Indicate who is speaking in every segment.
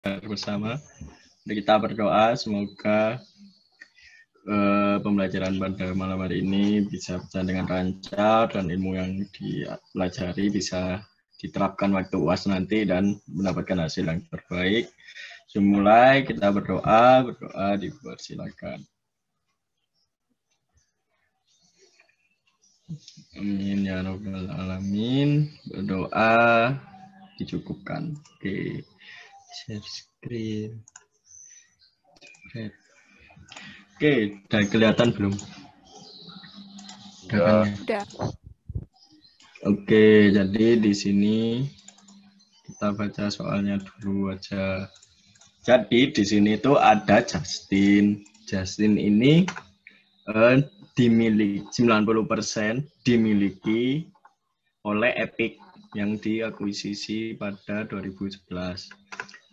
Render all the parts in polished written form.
Speaker 1: bersama. Kita berdoa semoga pembelajaran pada malam hari ini bisa berjalan dengan lancar dan ilmu yang dipelajari bisa diterapkan waktu UAS nanti dan mendapatkan hasil yang terbaik. Semulai kita berdoa dipersilakan. Amin ya rabbal alamin. Berdoa dicukupkan. Oke. Share screen. Oke, udah kelihatan belum?
Speaker 2: Udah.
Speaker 3: Udah.
Speaker 1: Oke, jadi di sini kita baca soalnya dulu aja. Jadi di sini tuh ada Justin. Justin ini dimiliki 90% dimiliki oleh Epic yang diakuisisi pada 2011.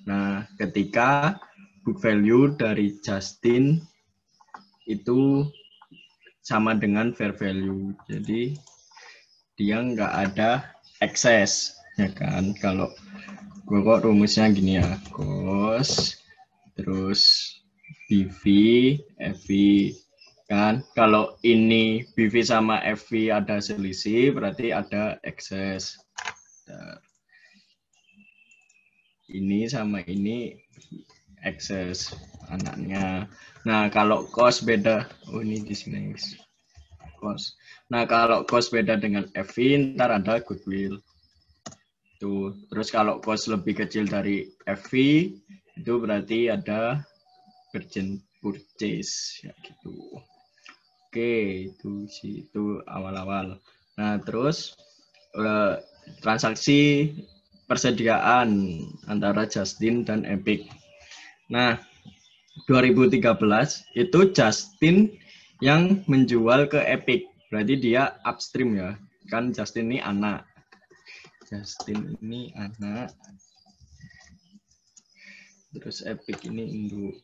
Speaker 1: Nah, ketika book value dari Justin itu sama dengan fair value. Jadi dia nggak ada excess, ya kan? Kalau kok rumusnya gini ya, cos terus BV, FV, kan? Kalau ini BV sama FV ada selisih, berarti ada excess. Ini sama ini excess anaknya. Nah, kalau cos beda, oh ini di sini cos. Nah, kalau cos beda dengan FV, ntar ada goodwill. Tuh. Terus kalau cos lebih kecil dari FV, itu berarti ada urgent purchase, ya gitu. Oke, itu awal-awal. Nah, terus transaksi persediaan antara Justin dan Epic. Nah, 2013 itu Justin yang menjual ke Epic. Berarti dia upstream ya. Kan Justin ini anak. Justin ini anak. Terus Epic ini induk.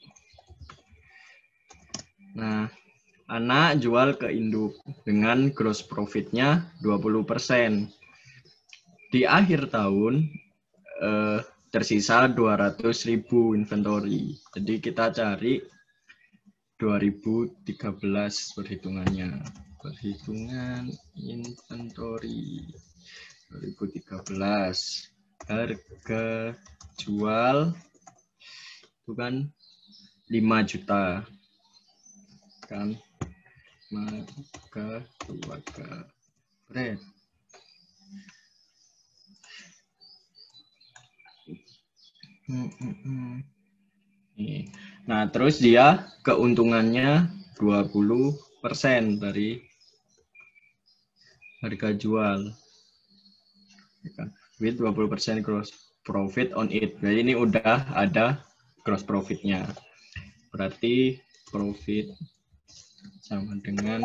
Speaker 1: Nah, anak jual ke induk dengan gross profitnya 20%. Di akhir tahun tersisa 200.000 inventory. Jadi kita cari 2013 perhitungannya. Perhitungan inventory 2013. Harga jual itu kan 5 juta. Kan maka keluarga bread. Nah, terus dia keuntungannya 20% dari harga jual. With 20% gross profit on it. Jadi ini udah ada gross profitnya. Berarti profit sama dengan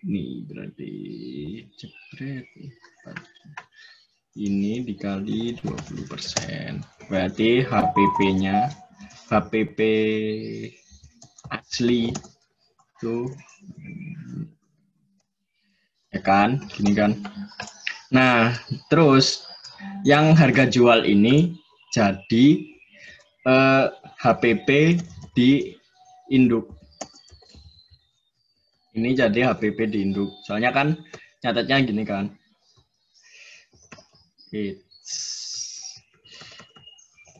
Speaker 1: ini berarti jepret. Ini dikali 20%. Berarti HPP-nya, HPP asli itu, ya kan, gini kan. Nah, terus yang harga jual ini jadi HPP di induk. Ini jadi HPP di induk. Soalnya kan nyatetnya gini kan.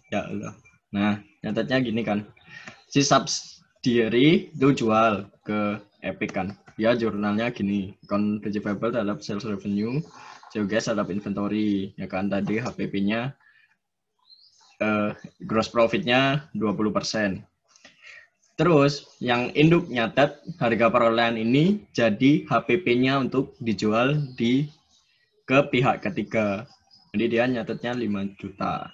Speaker 1: Ya Allah. Nah, nyatetnya gini kan. Si subsidiary itu jual ke Epic kan. Ya jurnalnya gini. Account receivable terhadap sales revenue. Geogas terhadap inventory. Ya kan tadi HPP-nya gross profit-nya 20%. Terus yang induk nyatet harga perolehan ini jadi HPP-nya untuk dijual ke pihak ketiga. Jadi dia nyatetnya 5 juta.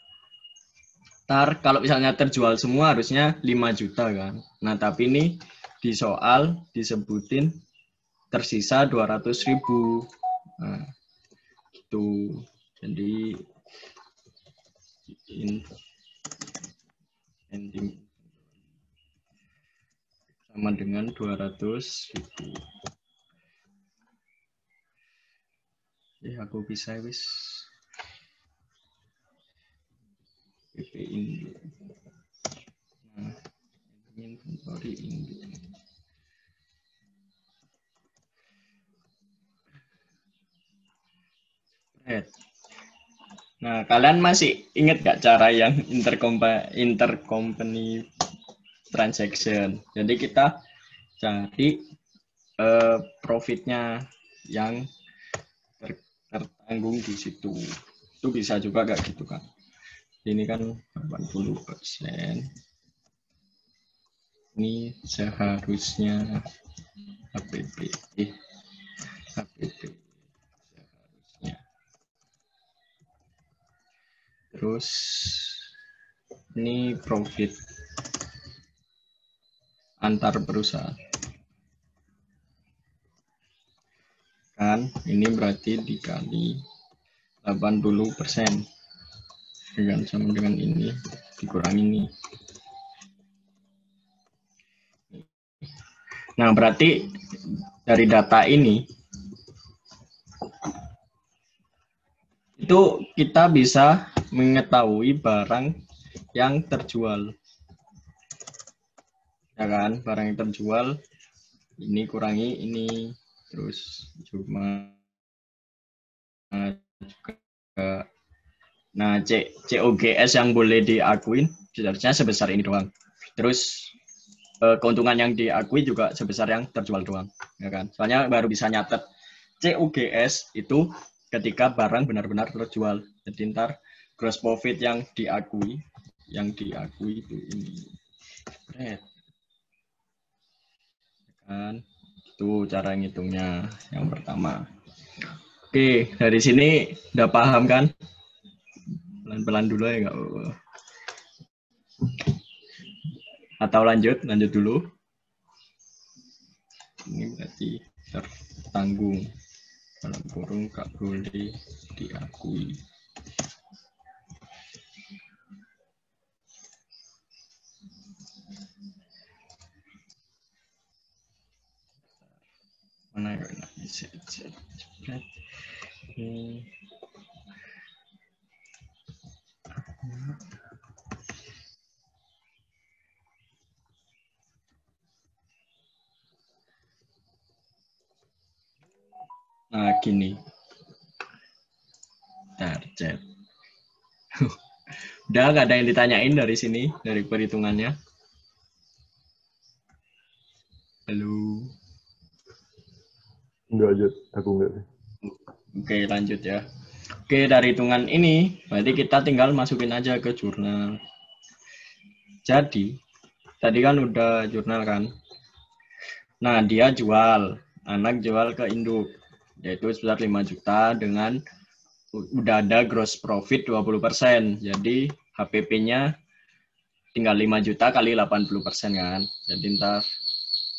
Speaker 1: Ntar kalau misalnya terjual semua harusnya 5 juta kan. Nah tapi ini di soal disebutin tersisa 200.000. Nah gitu. Jadi ending sama dengan 200.000. Ya aku bisa wis. HPP induk. Nah, inventory induk. Nah, kalian masih ingat gak cara yang intercompany transaction? Jadi kita cari profitnya yang tertanggung di situ. Itu bisa juga kayak gitu kan. Ini kan 80%. Ini seharusnya HPP. HPP seharusnya. Terus ini profit antar perusahaan. Kan ini berarti dikali 80%. Dengan sama dengan ini dikurangi ini. Nah, berarti dari data ini itu kita bisa mengetahui barang yang terjual. Ya kan, barang yang terjual ini kurangi ini, terus cuma juga. Nah, COGS yang boleh diakuin seharusnya sebesar ini doang. Terus keuntungan yang diakui juga sebesar yang terjual doang, ya kan? Soalnya baru bisa nyatet COGS itu ketika barang benar-benar terjual. Jadi ntar gross profit yang diakui itu ini. Kan? Itu cara ngitungnya yang pertama. Oke, dari sini udah paham kan? Pelan-pelan dulu ya, nggak apa-apa. Atau lanjut dulu. Ini berarti tertanggung dalam kurung gak boleh diakui. Mana ya? Nah, gini. Target. Udah nggak ada yang ditanyain dari sini, dari perhitungannya? Halo.
Speaker 2: Enggak, Jod. Aku enggak sih.
Speaker 1: Oke, lanjut ya. Oke, dari hitungan ini, berarti kita tinggal masukin aja ke jurnal. Jadi, tadi kan udah jurnal kan. Nah, dia jual. Anak jual ke induk. Yaitu sebesar 5 juta dengan udah ada gross profit 20%. Jadi, HPP-nya tinggal 5 juta kali 80% kan. Jadi, ntar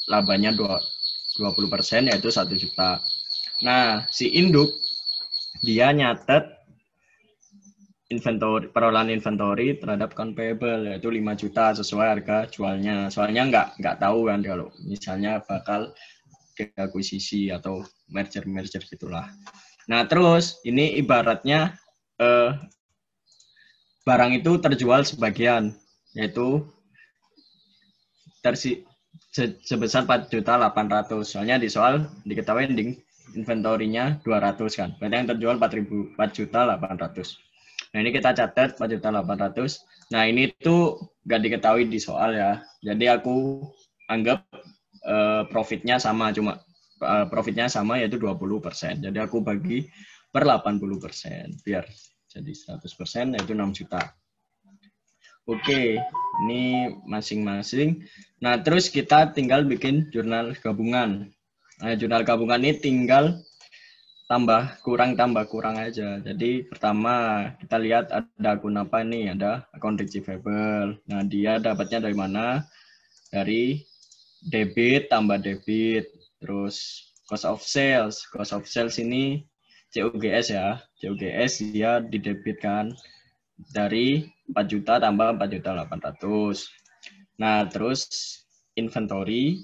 Speaker 1: labanya 20% yaitu 1 juta. Nah, si induk dia nyatet inventory, perolehan inventory terhadap account payable yaitu 5 juta sesuai harga jualnya. Soalnya nggak tahu kan kalau misalnya bakal diakuisisi atau merger gitulah. Nah, terus ini ibaratnya barang itu terjual sebagian yaitu sebesar 4.800.000. Soalnya di soal diketahui ending inventorinya 200 kan. Berarti yang terjual 4.800.000. Nah, ini kita catat 4.800.000. Nah, ini tuh nggak diketahui di soal ya. Jadi aku anggap profitnya sama, cuma profitnya sama yaitu 20%. Jadi aku bagi per 80%. Biar jadi 100% yaitu 6 juta. Oke, ini masing-masing. Nah, terus kita tinggal bikin jurnal gabungan. Nah, jurnal gabungan ini tinggal tambah kurang aja. Jadi pertama kita lihat ada akun apa nih, ada akun receivable. Nah, dia dapatnya dari mana? Dari debit tambah debit. Terus cost of sales. Cost of sales ini COGS ya. COGS dia didebitkan dari 4 juta tambah 4.800.000. Nah, terus inventory.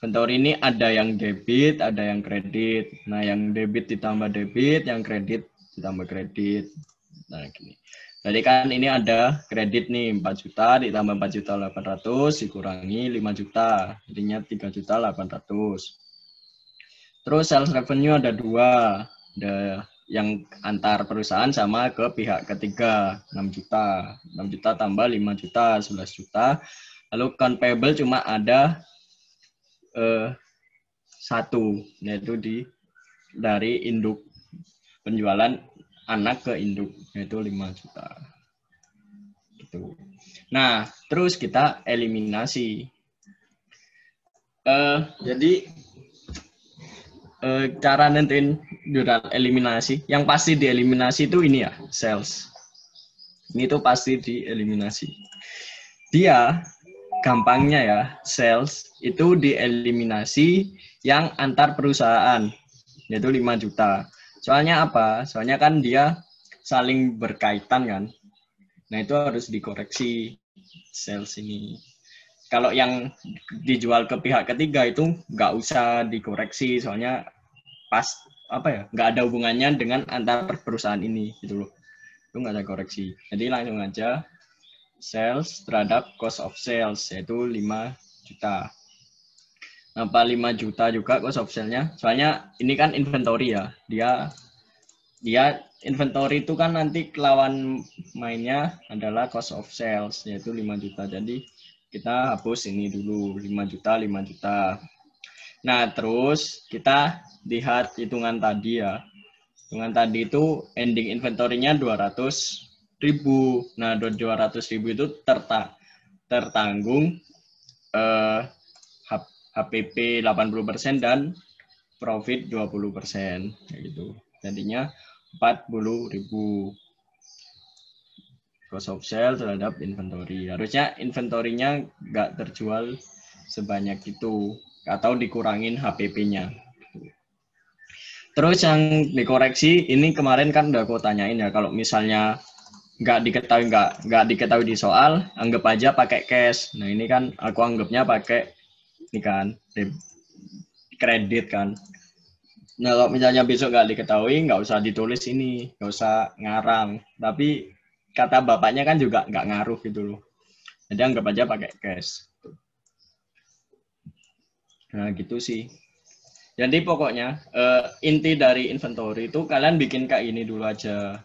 Speaker 1: Inventory ini ada yang debit, ada yang kredit. Nah, yang debit ditambah debit, yang kredit ditambah kredit. Nah, gini. Berarti kan ini ada kredit nih 4 juta ditambah 4.800.000 dikurangi 5 juta. Jadinya 3.800.000. Terus sales revenue ada 2. Ada yang antar perusahaan sama ke pihak ketiga 6 juta. 6 juta tambah 5 juta 11 juta. Lalu account payable cuma ada 1, yaitu dari induk penjualan anak ke induk, yaitu 5 juta. Gitu. Nah, terus kita eliminasi. Jadi cara nentuin jurnal eliminasi, yang pasti dieliminasi itu ini ya, sales. Ini tuh pasti dieliminasi. Dia gampangnya ya, sales itu dieliminasi yang antar perusahaan, yaitu 5 juta. Soalnya apa? Soalnya kan dia saling berkaitan kan. Nah, itu harus dikoreksi sales ini. Kalau yang dijual ke pihak ketiga itu nggak usah dikoreksi, soalnya nggak ada hubungannya dengan antar perusahaan ini gitu loh. Itu nggak ada koreksi. Jadi langsung aja sales terhadap cost of sales, yaitu 5 juta. Kenapa 5 juta juga cost of sales-nya? Soalnya ini kan inventory ya. Dia inventory itu kan nanti lawan mainnya adalah cost of sales, yaitu 5 juta. Jadi kita hapus ini dulu, 5 juta, 5 juta. Nah, terus kita lihat hitungan tadi ya. Hitungan tadi itu ending inventory-nya 200.000. Nah, 200.000 itu tertanggung HPP 80% dan profit 20%. Gitu. Jadinya 40.000 cost of sale terhadap inventory. Harusnya inventory-nya nggak terjual sebanyak itu atau dikurangin HPP-nya. Terus yang dikoreksi ini kemarin kan udah aku tanyain ya, kalau misalnya nggak diketahui di soal, anggap aja pakai cash. Nah ini kan aku anggapnya pakai ini kan kredit kan. Nah kalau misalnya besok nggak diketahui, nggak usah ditulis ini, nggak usah ngarang. Tapi kata bapaknya kan juga nggak ngaruh gitu loh. Jadi anggap aja pakai cash. Nah gitu sih. Jadi pokoknya inti dari inventory itu kalian bikin kayak ini dulu aja.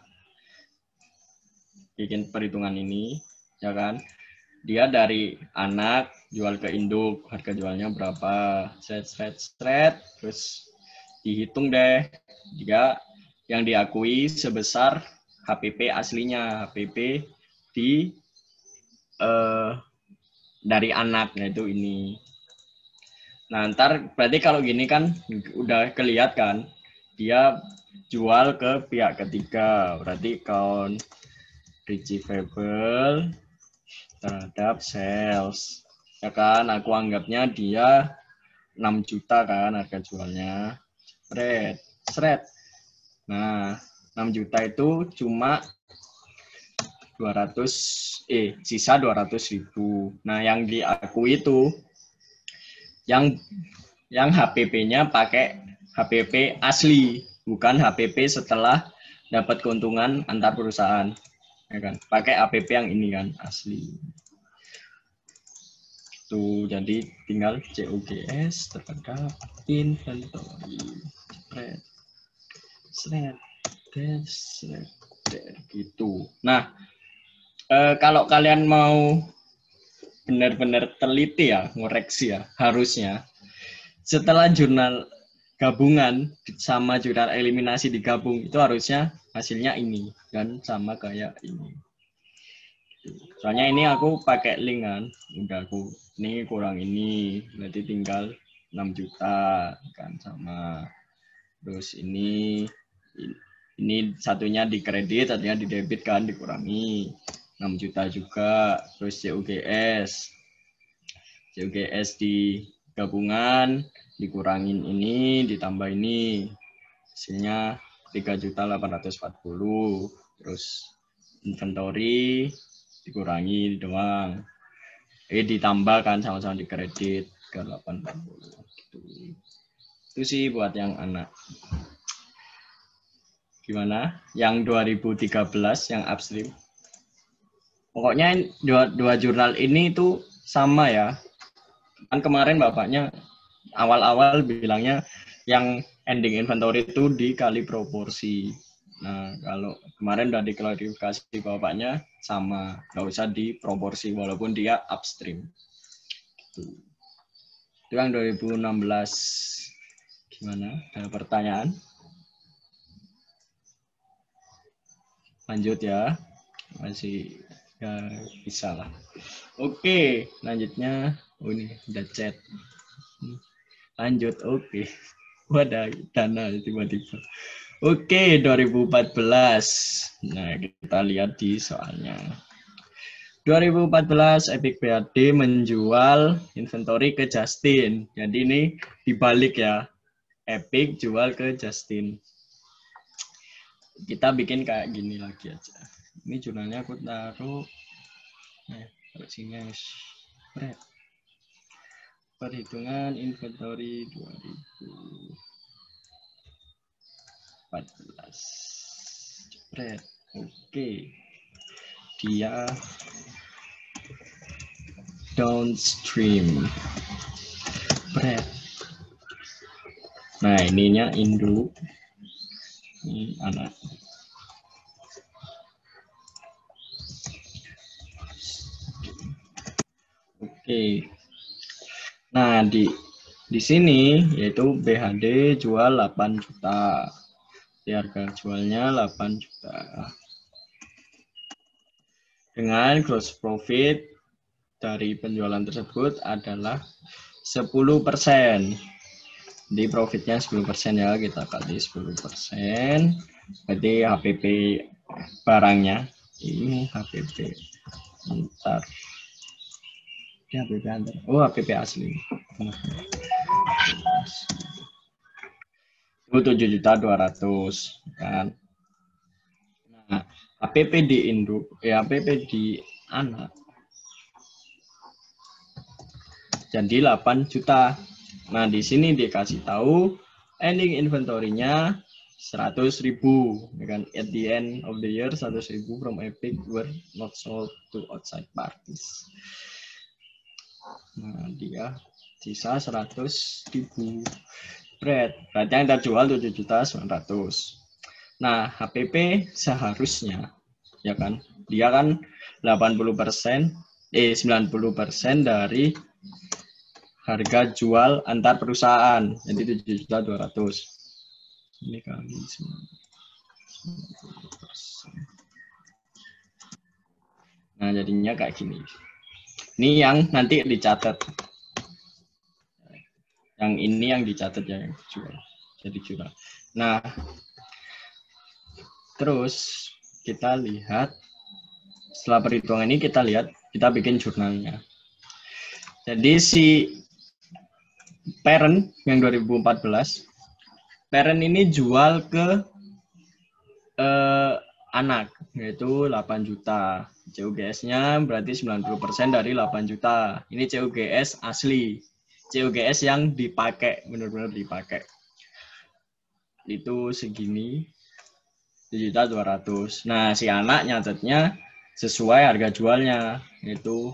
Speaker 1: Bikin perhitungan ini, ya kan? Dia dari anak jual ke induk, harga jualnya berapa, terus dihitung deh dia yang diakui sebesar HPP aslinya, HPP dari anak, yaitu ini. Nah ntar berarti kalau gini kan udah kelihatan dia jual ke pihak ketiga, berarti account receivable terhadap sales, ya kan? Aku anggapnya dia 6 juta kan harga jualnya. Seret. Nah, 6 juta itu cuma 200, sisa 200.000. Nah, yang diakui itu yang HPP-nya pakai HPP asli, bukan HPP setelah dapat keuntungan antar perusahaan. Ya kan? Pakai HPP yang ini kan asli. Tuh, jadi tinggal COGS terhadap inventory. Seret, gitu. Nah, kalau kalian mau benar-benar teliti ya, ngoreksi ya, harusnya setelah jurnal gabungan sama jurnal eliminasi digabung, itu harusnya hasilnya ini dan sama kayak ini. Soalnya ini aku pakai link kan, udah aku ini kurang ini, berarti tinggal 6 juta kan sama. Terus ini satunya di kredit, satunya di debit kan, dikurangi 6 juta juga. Terus COGS di gabungan dikurangin ini, ditambah ini, hasilnya 3.840. Terus inventory dikurangi doang, ditambah kan sama-sama di kredit ke 840 gitu. Itu sih buat yang anak. Gimana yang 2013 yang upstream? Pokoknya dua jurnal ini itu sama ya. Kan kemarin bapaknya awal-awal bilangnya yang ending inventory itu dikali proporsi. Nah, kalau kemarin udah diklarifikasi bapaknya sama, nggak usah di proporsi walaupun dia upstream. Itu yang 2016. Gimana? Ada pertanyaan? Lanjut ya. Masih ya bisa lah. Oke, lanjutnya. Oh ini udah chat. Lanjut, oke. Wadah, dana tiba-tiba. Oke, 2014. Nah, kita lihat di soalnya. 2014 Epic BAD menjual inventory ke Justin. Jadi ini dibalik ya. Epic jual ke Justin. Kita bikin kayak gini lagi aja. Ini jurnalnya aku taruh. Taruh sini. Perhitungan inventory 2014. Jepret. Oke. Dia downstream. Jepret. Nah, ininya induk. Ini anak. Oke. Nah, di sini yaitu BHD jual 8 juta. Harga jualnya 8 juta. Dengan gross profit dari penjualan tersebut adalah 10%. Di profitnya 10% ya, kita kali 10%. Berarti HPP barangnya. Ini HPP. Bentar. Ini HPP antar. Oh, HPP asli. Itu 7.200.000 kan. Nah, HPP di induk, ya HPP di anak. Jadi 8 juta. Nah, di sini dikasih tahu ending inventory-nya 100.000, ya kan? At the end of the year 100.000 from Epic were not sold to outside parties. Nah, dia sisa 100.000. Berarti yang terjual 7.900.000. Nah, HPP seharusnya, ya kan? Dia kan 80%, 90% dari harga jual antar perusahaan. Jadi 7.200.000. Ini kali 90%. Nah, jadinya kayak gini. Ini yang nanti dicatat. Yang ini yang dicatat ya, yang dijual. Jadi jual. Nah, terus kita lihat setelah perhitungan ini kita bikin jurnalnya. Jadi si parent yang 2014, parent ini jual ke anak, yaitu 8 juta. CUGS-nya berarti 90% dari 8 juta. Ini CUGS asli. CUGS yang dipakai, benar-benar dipakai. Itu segini, 7.200.000. Nah, si anak nyatetnya sesuai harga jualnya, yaitu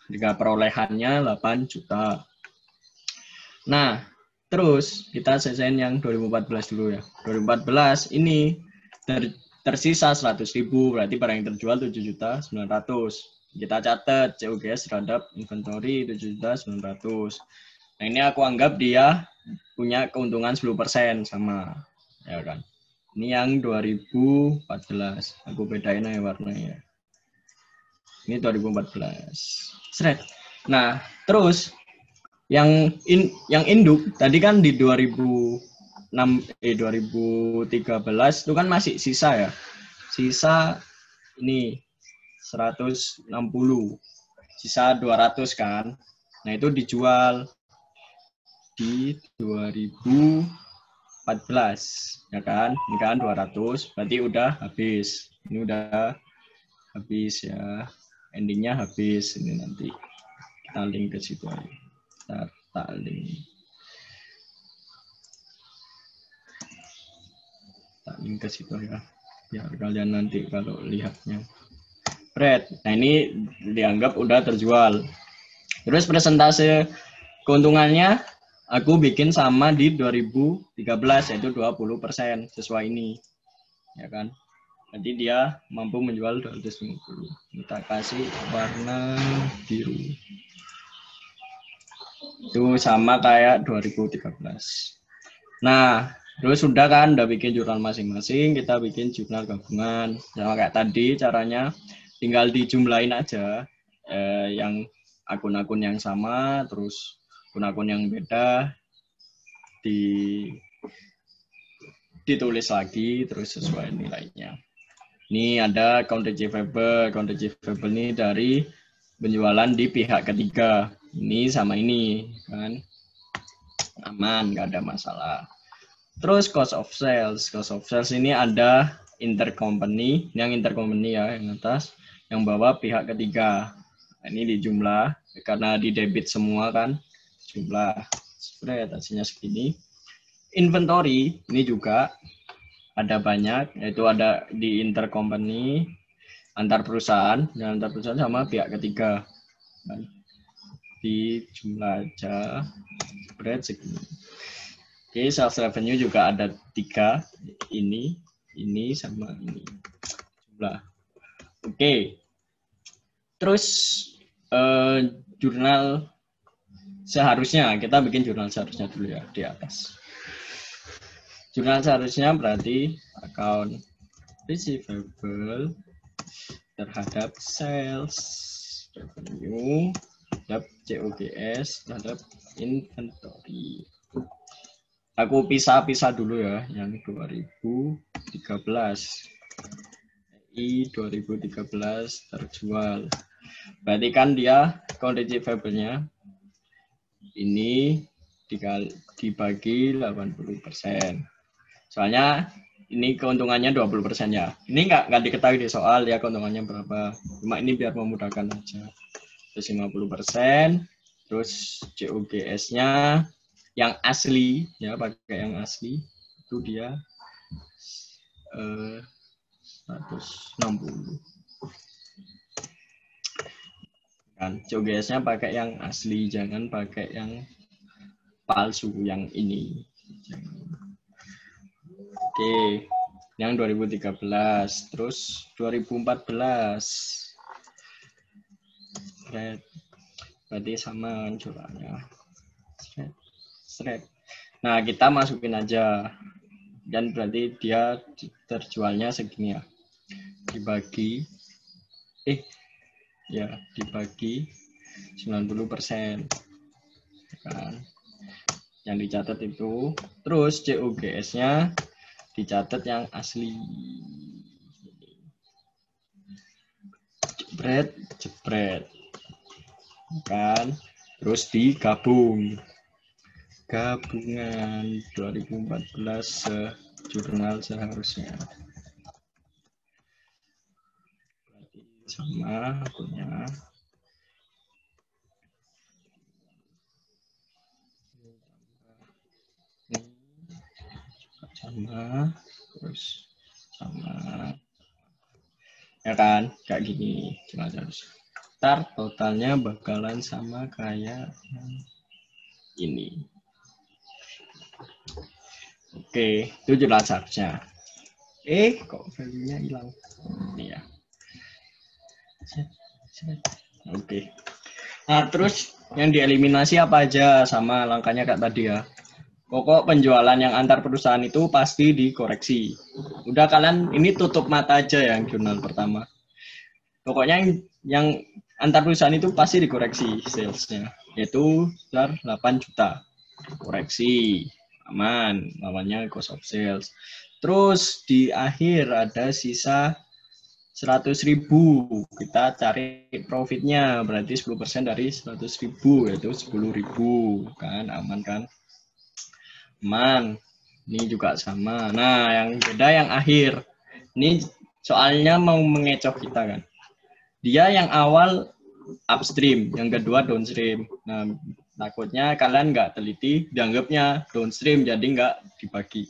Speaker 1: harga perolehannya 8 juta. Nah, terus kita selesaiin yang 2014 dulu ya. 2014 ini tersisa 100.000, berarti barang yang terjual 7.900.000. Kita catat CUGS terhadap inventory 7.900.000. Nah, ini aku anggap dia punya keuntungan 10% sama, ya kan. Ini yang 2014. Aku bedain aja warnanya. Ini 2014. Seret. Nah, terus yang induk tadi kan di 2013 itu kan masih sisa ya. Sisa ini 160. Sisa 200 kan. Nah, itu dijual di 2014 ya kan. Ini kan 200 berarti udah habis. Ini udah habis ya. Endingnya habis ini nanti. Kita link ke situ aja. Tak link ke situ ya, biar kalian nanti kalau lihatnya Jebret. Nah, ini dianggap udah terjual. Terus persentase keuntungannya aku bikin sama di 2013 yaitu 20% sesuai ini. Ya kan? Jadi dia mampu menjual 250. Kita kasih warna biru. Itu sama kayak 2013. Nah, terus sudah kan, udah bikin jurnal masing-masing, kita bikin jurnal gabungan. Sama kayak tadi caranya, tinggal dijumlahin aja yang akun-akun yang sama, terus akun-akun yang beda, ditulis lagi, terus sesuai nilainya. Ini ada account receivable. Account receivable ini dari penjualan di pihak ketiga. Ini sama ini, kan? Aman, nggak ada masalah. Terus cost of sales. Cost of sales ini ada intercompany. Yang intercompany ya, yang atas. Yang bawah pihak ketiga. Nah, ini dijumlah. Karena di debit semua kan. Jumlah. Spread hasilnya segini. Inventory ini juga ada banyak, yaitu ada di intercompany, antar perusahaan, dan antar perusahaan sama pihak ketiga. Di jumlah aja, spread segini. Oke, sales revenue juga ada 3, ini sama ini. Jumlah. Oke. Terus jurnal seharusnya, kita bikin jurnal seharusnya dulu ya di atas. Jurnal seharusnya berarti account receivable terhadap sales revenue terhadap COGS terhadap inventory. Aku pisah-pisah dulu ya yang 2013. I 2013 terjual. Berarti kan dia account receivable-nya ini dibagi 80%. Soalnya ini keuntungannya 20% ya. Ini nggak diketahui di soal ya keuntungannya berapa. Cuma ini biar memudahkan aja. Terus 50%. Terus COGS-nya yang asli ya, pakai yang asli itu dia 160. Kan COGS-nya pakai yang asli, jangan pakai yang palsu yang ini. Oke, yang 2013, terus 2014, berarti sama jualannya. Nah, kita masukin aja, dan berarti dia terjualnya segini ya. Dibagi, dibagi 90%, kan? Yang dicatat itu, terus COGS-nya dicatat yang asli. Jebret. Kan? Terus digabung. Gabungan 2014 jurnal seharusnya. Berarti sama akunnya. Sama, terus sama, ya kan, kayak gini cuma harus. Ntar totalnya bakalan sama kayak ini. Oke, itu jelas harusnya. Kok value-nya hilang? Ini ya. Oke. Nah, terus yang dieliminasi apa aja sama langkahnya kayak tadi ya. Pokok penjualan yang antar perusahaan itu pasti dikoreksi. Udah kalian ini tutup mata aja yang jurnal pertama. Pokoknya yang antar perusahaan itu pasti dikoreksi salesnya. Yaitu 8 juta. Koreksi. Aman. Namanya cost of sales. Terus di akhir ada sisa 100.000. Kita cari profitnya. Berarti 10% dari 100.000. Yaitu 10.000. Kan aman kan? Aman. Ini juga sama. Nah, yang beda yang akhir. Ini soalnya mau mengecoh kita kan. Dia yang awal upstream, yang kedua downstream. Nah, takutnya kalian nggak teliti, dianggapnya downstream, jadi nggak dibagi.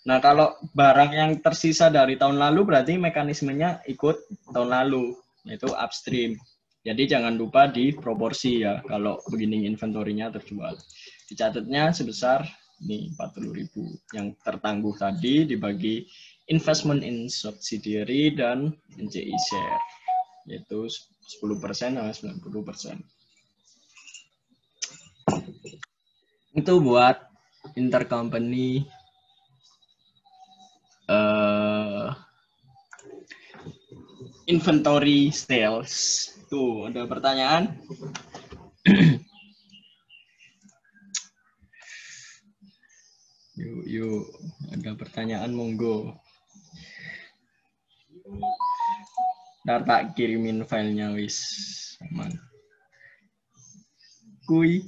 Speaker 1: Nah, kalau barang yang tersisa dari tahun lalu berarti mekanismenya ikut tahun lalu. itu upstream. Jadi jangan lupa di proporsi ya kalau beginning inventory-nya terjual. Dicatatnya sebesar ini 40.000 yang tertangguh tadi dibagi investment in subsidiary dan NCI share, yaitu 10% sama 90%. Itu buat intercompany inventory sales. Tuh, ada pertanyaan? Yuk, ada pertanyaan monggo. Ntar tak kirimin filenya wis. Aman. Kui.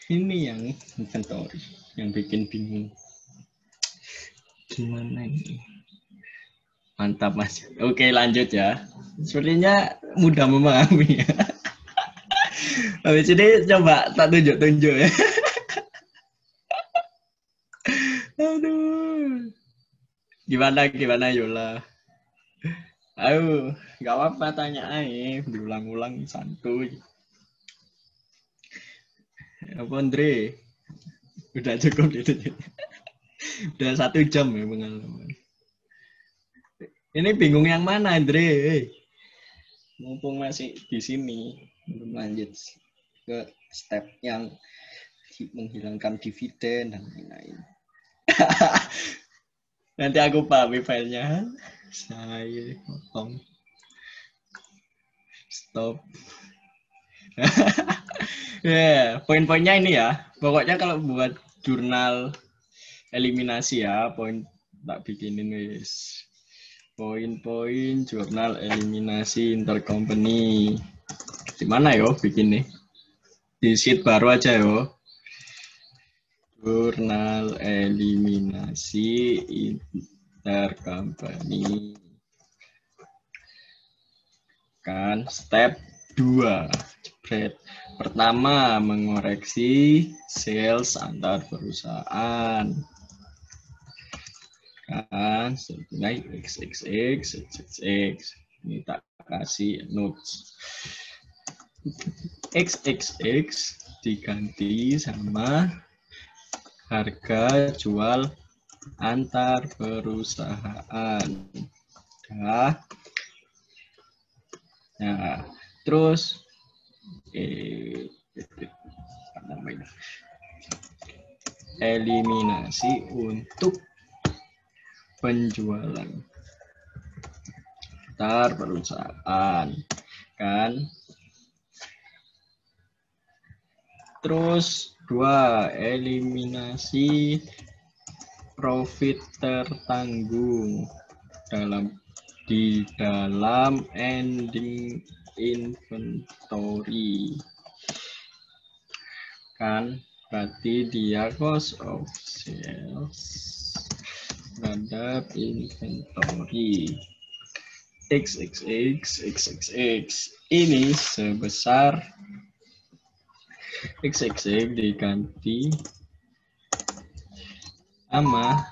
Speaker 1: Ini yang inventory, yang bikin bingung. Gimana ini? Mantap Mas. Oke lanjut ya. Sepertinya mudah memahami ya. Habis ini coba tak tunjuk-tunjuk ya. Aduh. Gimana Yola? Ayo, gak apa-apa tanya aja, diulang-ulang santuy. Apa Andre? Udah cukup itu. Udah 1 jam ya pengalaman. Ini bingung yang mana Andre? Mumpung masih di sini, belum lanjut ke step yang menghilangkan dividen dan lain-lain. Nanti aku pahami filenya. Saya potong. Stop. Ya, poin-poinnya ini ya. Pokoknya kalau buat jurnal eliminasi ya, poin tak bikinin wis. Poin-poin jurnal eliminasi intercompany. Di mana yo bikin nih? Di sheet baru aja yo. Jurnal eliminasi intercompany. Kan step 2. Jepret. Pertama, mengoreksi sales antar perusahaan. Kan, naik XXX. Ini tak kasih notes. XXX diganti sama harga jual antar perusahaan. Dah. Nah, terus eliminasi untuk penjualan antar perusahaan kan. Terus 2, eliminasi profit tertanggung di dalam ending inventory kan, berarti dia cost of sales terhadap inventory XXX ini sebesar XXX diganti sama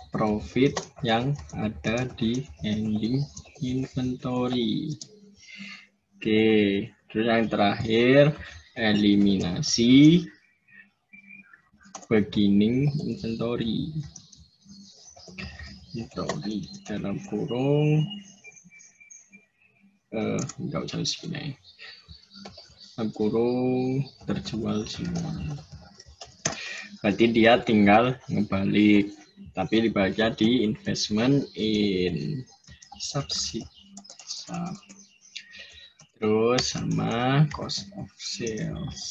Speaker 1: profit yang ada di ending inventory. Oke, terus yang terakhir eliminasi beginning inventory. Inventory dalam kurung enggak usah segini. Dalam kurung terjual semua. Berarti dia tinggal ngebalik, tapi dibaca di investment in subsidy. Terus sama cost of sales.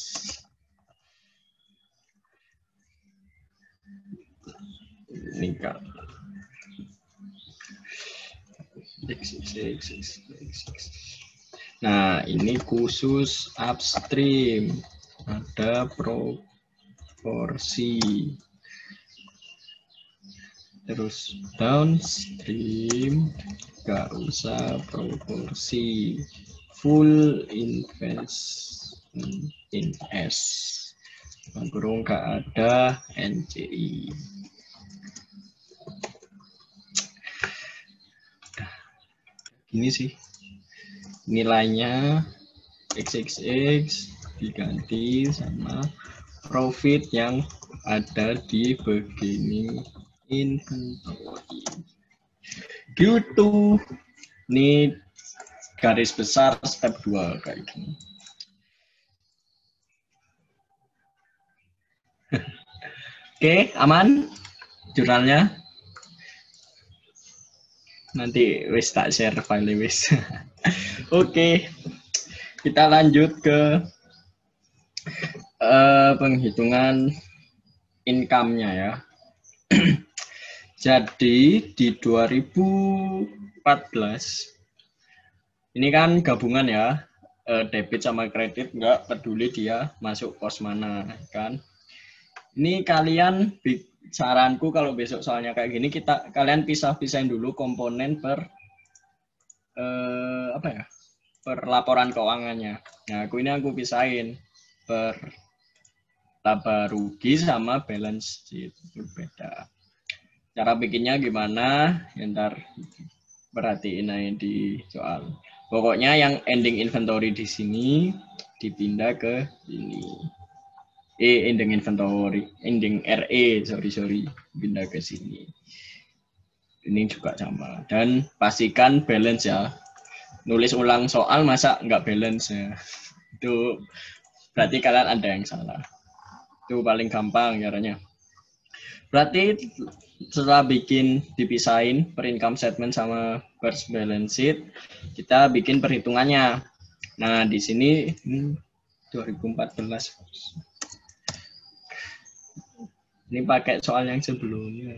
Speaker 1: Ini kan. Nah, ini khusus upstream. Ada proporsi. Terus downstream gak usah proporsi. Full investment in S. Kurung gak ada NCI. ini sih nilainya XXX diganti sama profit yang ada di beginning inventory. Gitu. Ini garis besar step 2 kayak gini. Oke, aman jurnalnya. Nanti wis tak share file wis. Oke. Kita lanjut ke penghitungan income-nya ya. Jadi di 2014 ini kan gabungan ya, debit sama kredit, nggak peduli dia masuk pos mana kan. Ini kalian, saranku kalau besok soalnya kayak gini, kalian pisah-pisahin dulu komponen per per laporan keuangannya. Nah, aku pisahin per laba rugi sama balance sheet, berbeda. Cara bikinnya gimana? Ntar perhatiin aja di soal. Pokoknya yang ending inventory di sini dipindah ke ini. Ending inventory, ending RE, sorry, pindah ke sini. Ini juga sama. Dan pastikan balance ya. Nulis ulang soal masa nggak balance ya. Itu berarti kalian ada yang salah. Itu paling gampang caranya. Berarti setelah dipisahin per income statement sama per balance sheet, kita bikin perhitungannya. Nah, di sini 2014. Ini pakai soal yang sebelumnya.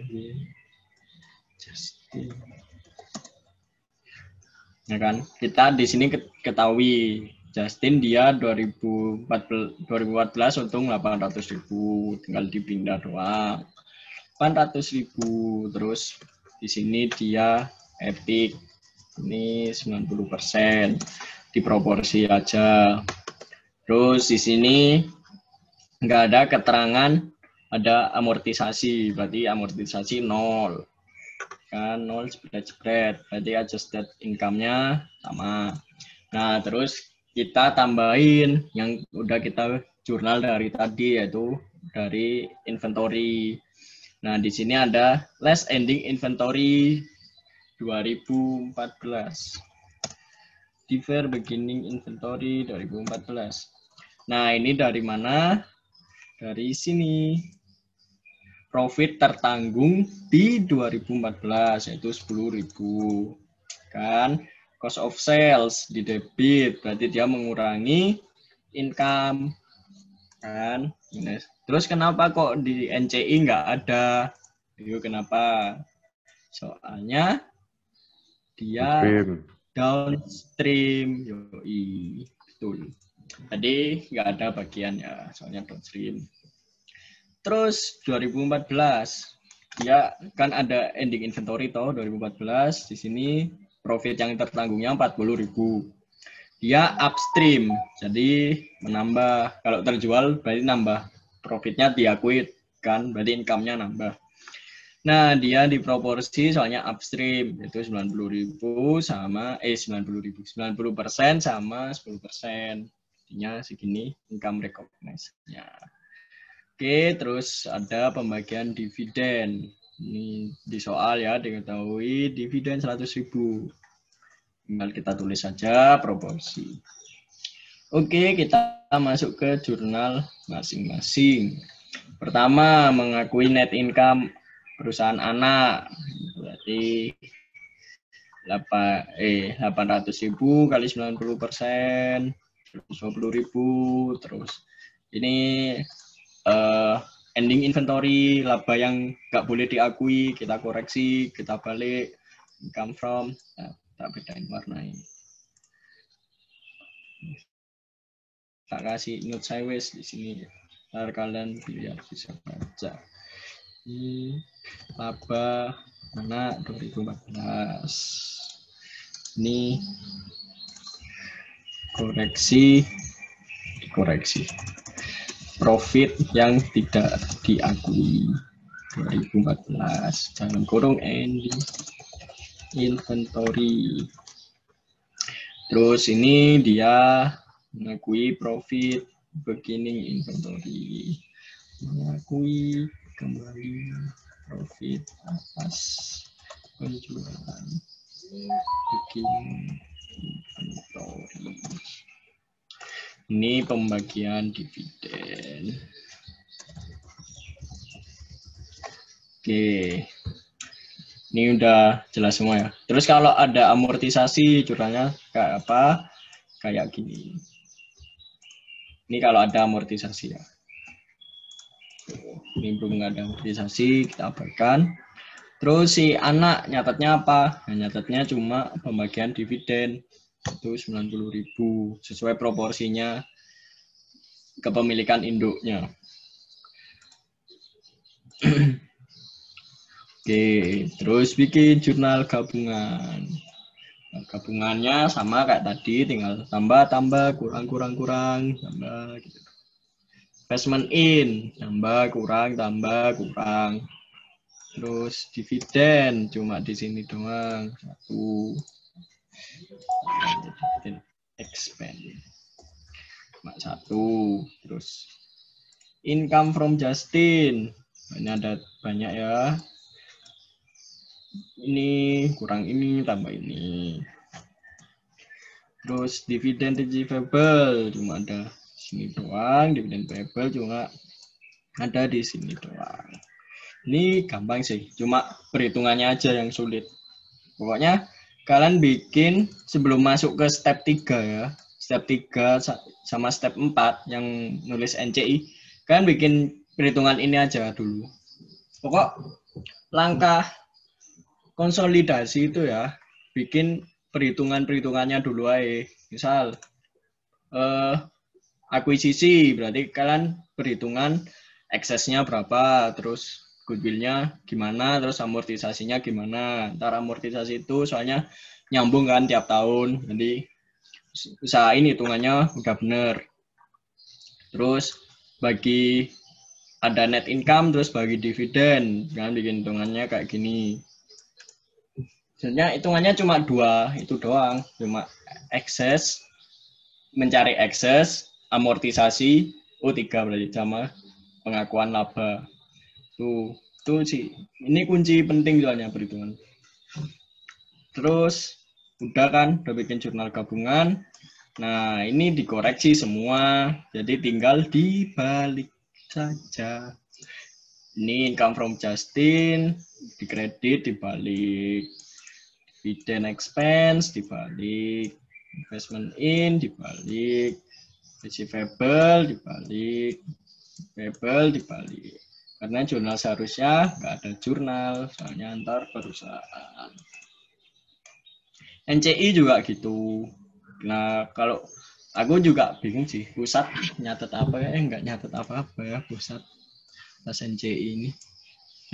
Speaker 1: Ya kan? Kita di sini ketahui Justin dia 2014 untung 800.000, tinggal dipindah doang. 800.000, terus di sini dia Epic ini 90%, diproporsi aja. Terus di sini nggak ada keterangan ada amortisasi, berarti amortisasi 0 kan, 0 jebret, berarti adjusted income-nya sama. Nah, terus kita tambahin yang udah kita jurnal dari tadi, yaitu dari inventory. Nah, di sini ada last ending inventory 2014. Defer beginning inventory 2014. Nah, ini dari mana? Dari sini. Profit tertanggung di 2014 yaitu 10.000. Kan? Cost of sales di debit, berarti dia mengurangi income. Kan? Terus kenapa kok di NCI nggak ada? Yuk, kenapa? Soalnya dia downstream. Yoi, betul. Tadi nggak ada bagian ya, soalnya downstream. Terus 2014 dia kan ada ending inventory toh 2014, di sini profit yang tertanggungnya 40.000. Dia upstream, jadi menambah. Kalau terjual berarti nambah. Profitnya diakui kan, berarti income-nya nambah. Nah, dia diproporsi soalnya upstream, itu 90.000 sama 90% sama 10%. Artinya segini income recognize-nya. Oke, terus ada pembagian dividen. Ini di soal ya, diketahui dividen 100.000. Tinggal kita tulis saja proporsi. Oke, kita masuk ke jurnal masing-masing. Pertama, mengakui net income perusahaan anak. Berarti 800.000 kali 90%, 120.000. Terus ini ending inventory, laba yang nggak boleh diakui, kita koreksi, kita balik, income from, nah, tak bedain warnanya. Tak kasih note sideways di sini, biar kalian biar bisa baca. Ini laba anak 2014. Ini koreksi. Profit yang tidak diakui 2014 dalam kurung ending inventory. Terus ini dia mengakui profit beginning inventory. Mengakui kembali profit atas penjualan beginning inventory. Ini pembagian dividen. Oke. Ini udah jelas semua ya. Terus kalau ada amortisasi jurnalnya kayak apa? Kayak gini. Ini kalau ada amortisasi ya. Ini belum ada amortisasi, kita abaikan. Terus si anak nyatetnya apa? Nah, nyatetnya cuma pembagian dividen. Itu 90.000 sesuai proporsinya kepemilikan induknya. Oke, terus bikin jurnal gabungan. Nah, gabungannya sama kayak tadi, tinggal tambah, kurang, tambah gitu. Investment in, tambah, kurang. Terus dividen cuma di sini doang, 1. Dividen expand cuma 1. Terus income from Justin, ini ada banyak ya. Ini kurang ini, tambah ini. Terus dividen receivable cuma ada sini doang, dividen payable cuma ada di sini doang. Ini gampang sih, cuma perhitungannya aja yang sulit. Pokoknya kalian bikin sebelum masuk ke step 3 ya. Step 3 sama step 4 yang nulis NCI, kalian bikin perhitungan ini aja dulu. Pokok langkah konsolidasi itu ya, bikin perhitungannya dulu aja. Misal akuisisi, berarti kalian perhitungan eksesnya berapa, terus goodwill-nya gimana, terus amortisasinya gimana. Ntar amortisasi itu soalnya nyambung kan tiap tahun, jadi usahain hitungannya udah bener. Terus bagi ada net income, terus bagi dividen, kan bikin hitungannya kayak gini. Sebenarnya hitungannya cuma 2, itu doang, cuma ekses, mencari ekses, amortisasi, O3 berarti sama pengakuan laba. Tuh sih, ini kunci penting soalnya perhitungan. Terus udah kan, udah bikin jurnal gabungan. Nah, ini dikoreksi semua, jadi tinggal dibalik saja. Ini income from Justin, dikredit, dibalik. Dividen expense, dibalik. Investment in, dibalik. Receivable, dibalik. Payable, dibalik. Karena jurnal seharusnya nggak ada jurnal, soalnya antar perusahaan. NCI juga gitu. Nah, kalau aku juga bingung sih, pusat nyatet apa ya? Nggak nyatet apa-apa ya pusat pas NCI ini.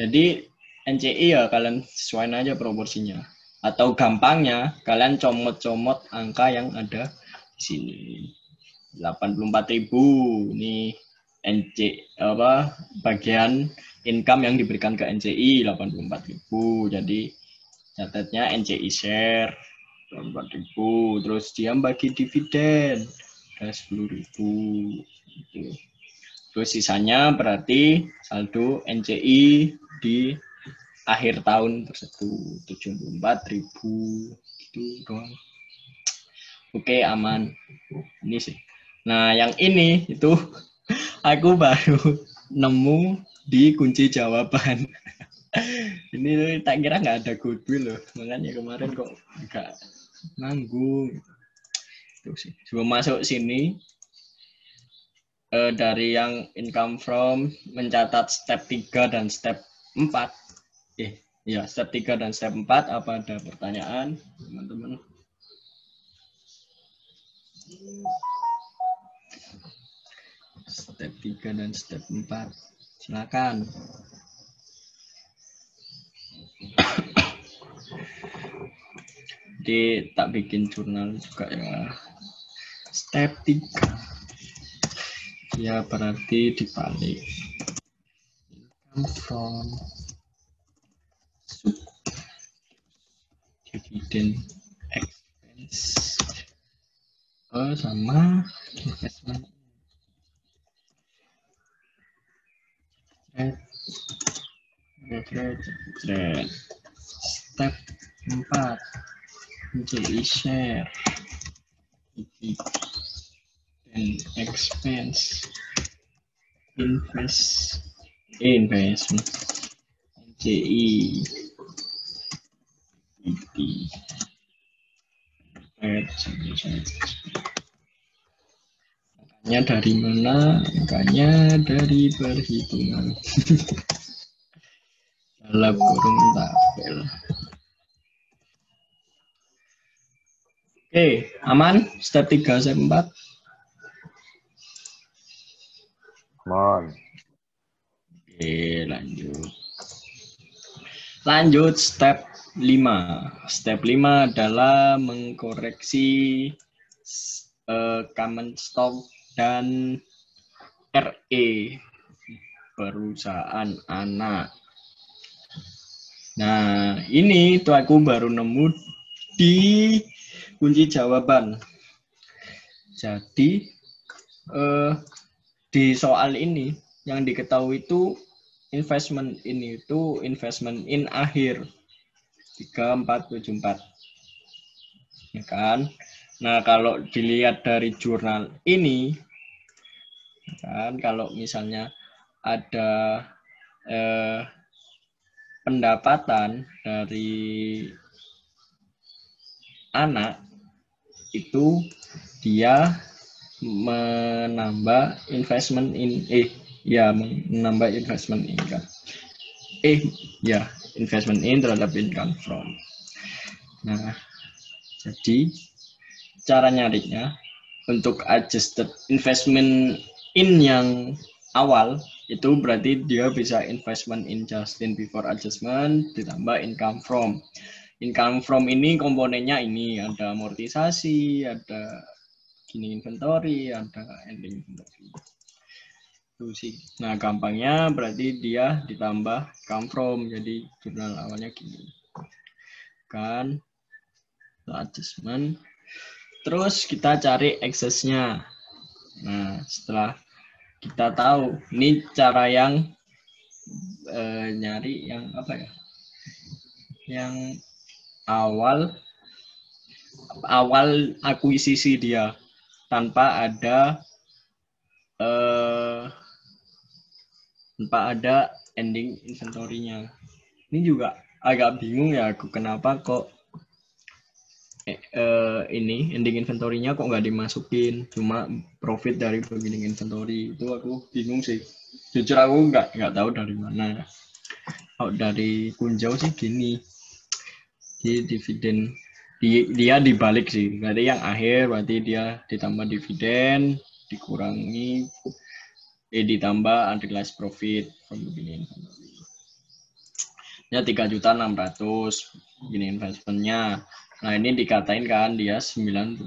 Speaker 1: Jadi NCI ya kalian sesuaiin aja proporsinya. Atau gampangnya kalian comot-comot angka yang ada di sini. 84.000 ini NC apa bagian income yang diberikan ke NCI 84.000. Jadi catatnya NCI share 84.000, terus dia bagi dividen ada 10.000 gitu. Terus sisanya berarti saldo NCI di akhir tahun tersebut 74.000 gitu doang. Oke, aman. Ini sih. Nah, yang ini itu aku baru nemu di kunci jawaban. Ini tak kira nggak ada goodwill loh, makanya kemarin kok nggak nanggung. Itu sih. Sebelum masuk sini, dari yang income from mencatat step 3 dan step 4. Ya, step 3 dan step 4, apa ada pertanyaan, teman-teman? Step 3 dan step 4. Silakan. Jadi tak bikin jurnal juga ya. Step 3. Ya berarti dibalik. Income from dividend expense. sama investment. Step 4 JI share dan expense investment JI angkanya dari mana? Angkanya dari perhitungan dalam kurung tabel. Oke, aman? Step 3, step 4.
Speaker 2: Aman.
Speaker 1: Oke, lanjut step 5. Step 5 adalah mengkoreksi common stock dan RE perusahaan anak. Nah, ini tuh aku baru nemu di kunci jawaban. Jadi di soal ini yang diketahui itu investment in akhir 3474. Ya kan? Nah, kalau dilihat dari jurnal ini kan kalau misalnya ada pendapatan dari anak itu dia menambah investment in menambah investment income investment in terhadap income from. Nah, jadi cara nyarinya untuk adjusted investment in yang awal itu berarti dia bisa investment in just in before adjustment ditambah income from. Income from ini komponennya ini ada amortisasi, ada beginning inventory, ada ending inventory. Itu sih. Nah, gampangnya berarti dia ditambah come from. Jadi jurnal awalnya gini. Kan adjustment. Terus kita cari excess-nya. Nah, setelah kita tahu ini cara yang nyari yang apa ya? Yang awal akuisisi dia tanpa ada ending inventory-nya. Ini juga agak bingung ya aku kenapa kok ini ending inventory-nya kok nggak dimasukin, cuma profit dari beginning inventory. Itu aku bingung sih. Jujur aku nggak tahu dari mana. Oh, dari Kunjau sih gini. Di dividen dia dibalik sih. Berarti yang akhir berarti dia ditambah dividen dikurangi ditambah unrealized profit from beginning inventory. Ya 3.600.000 gini investmentnya. Nah, ini dikatain kan dia 90%.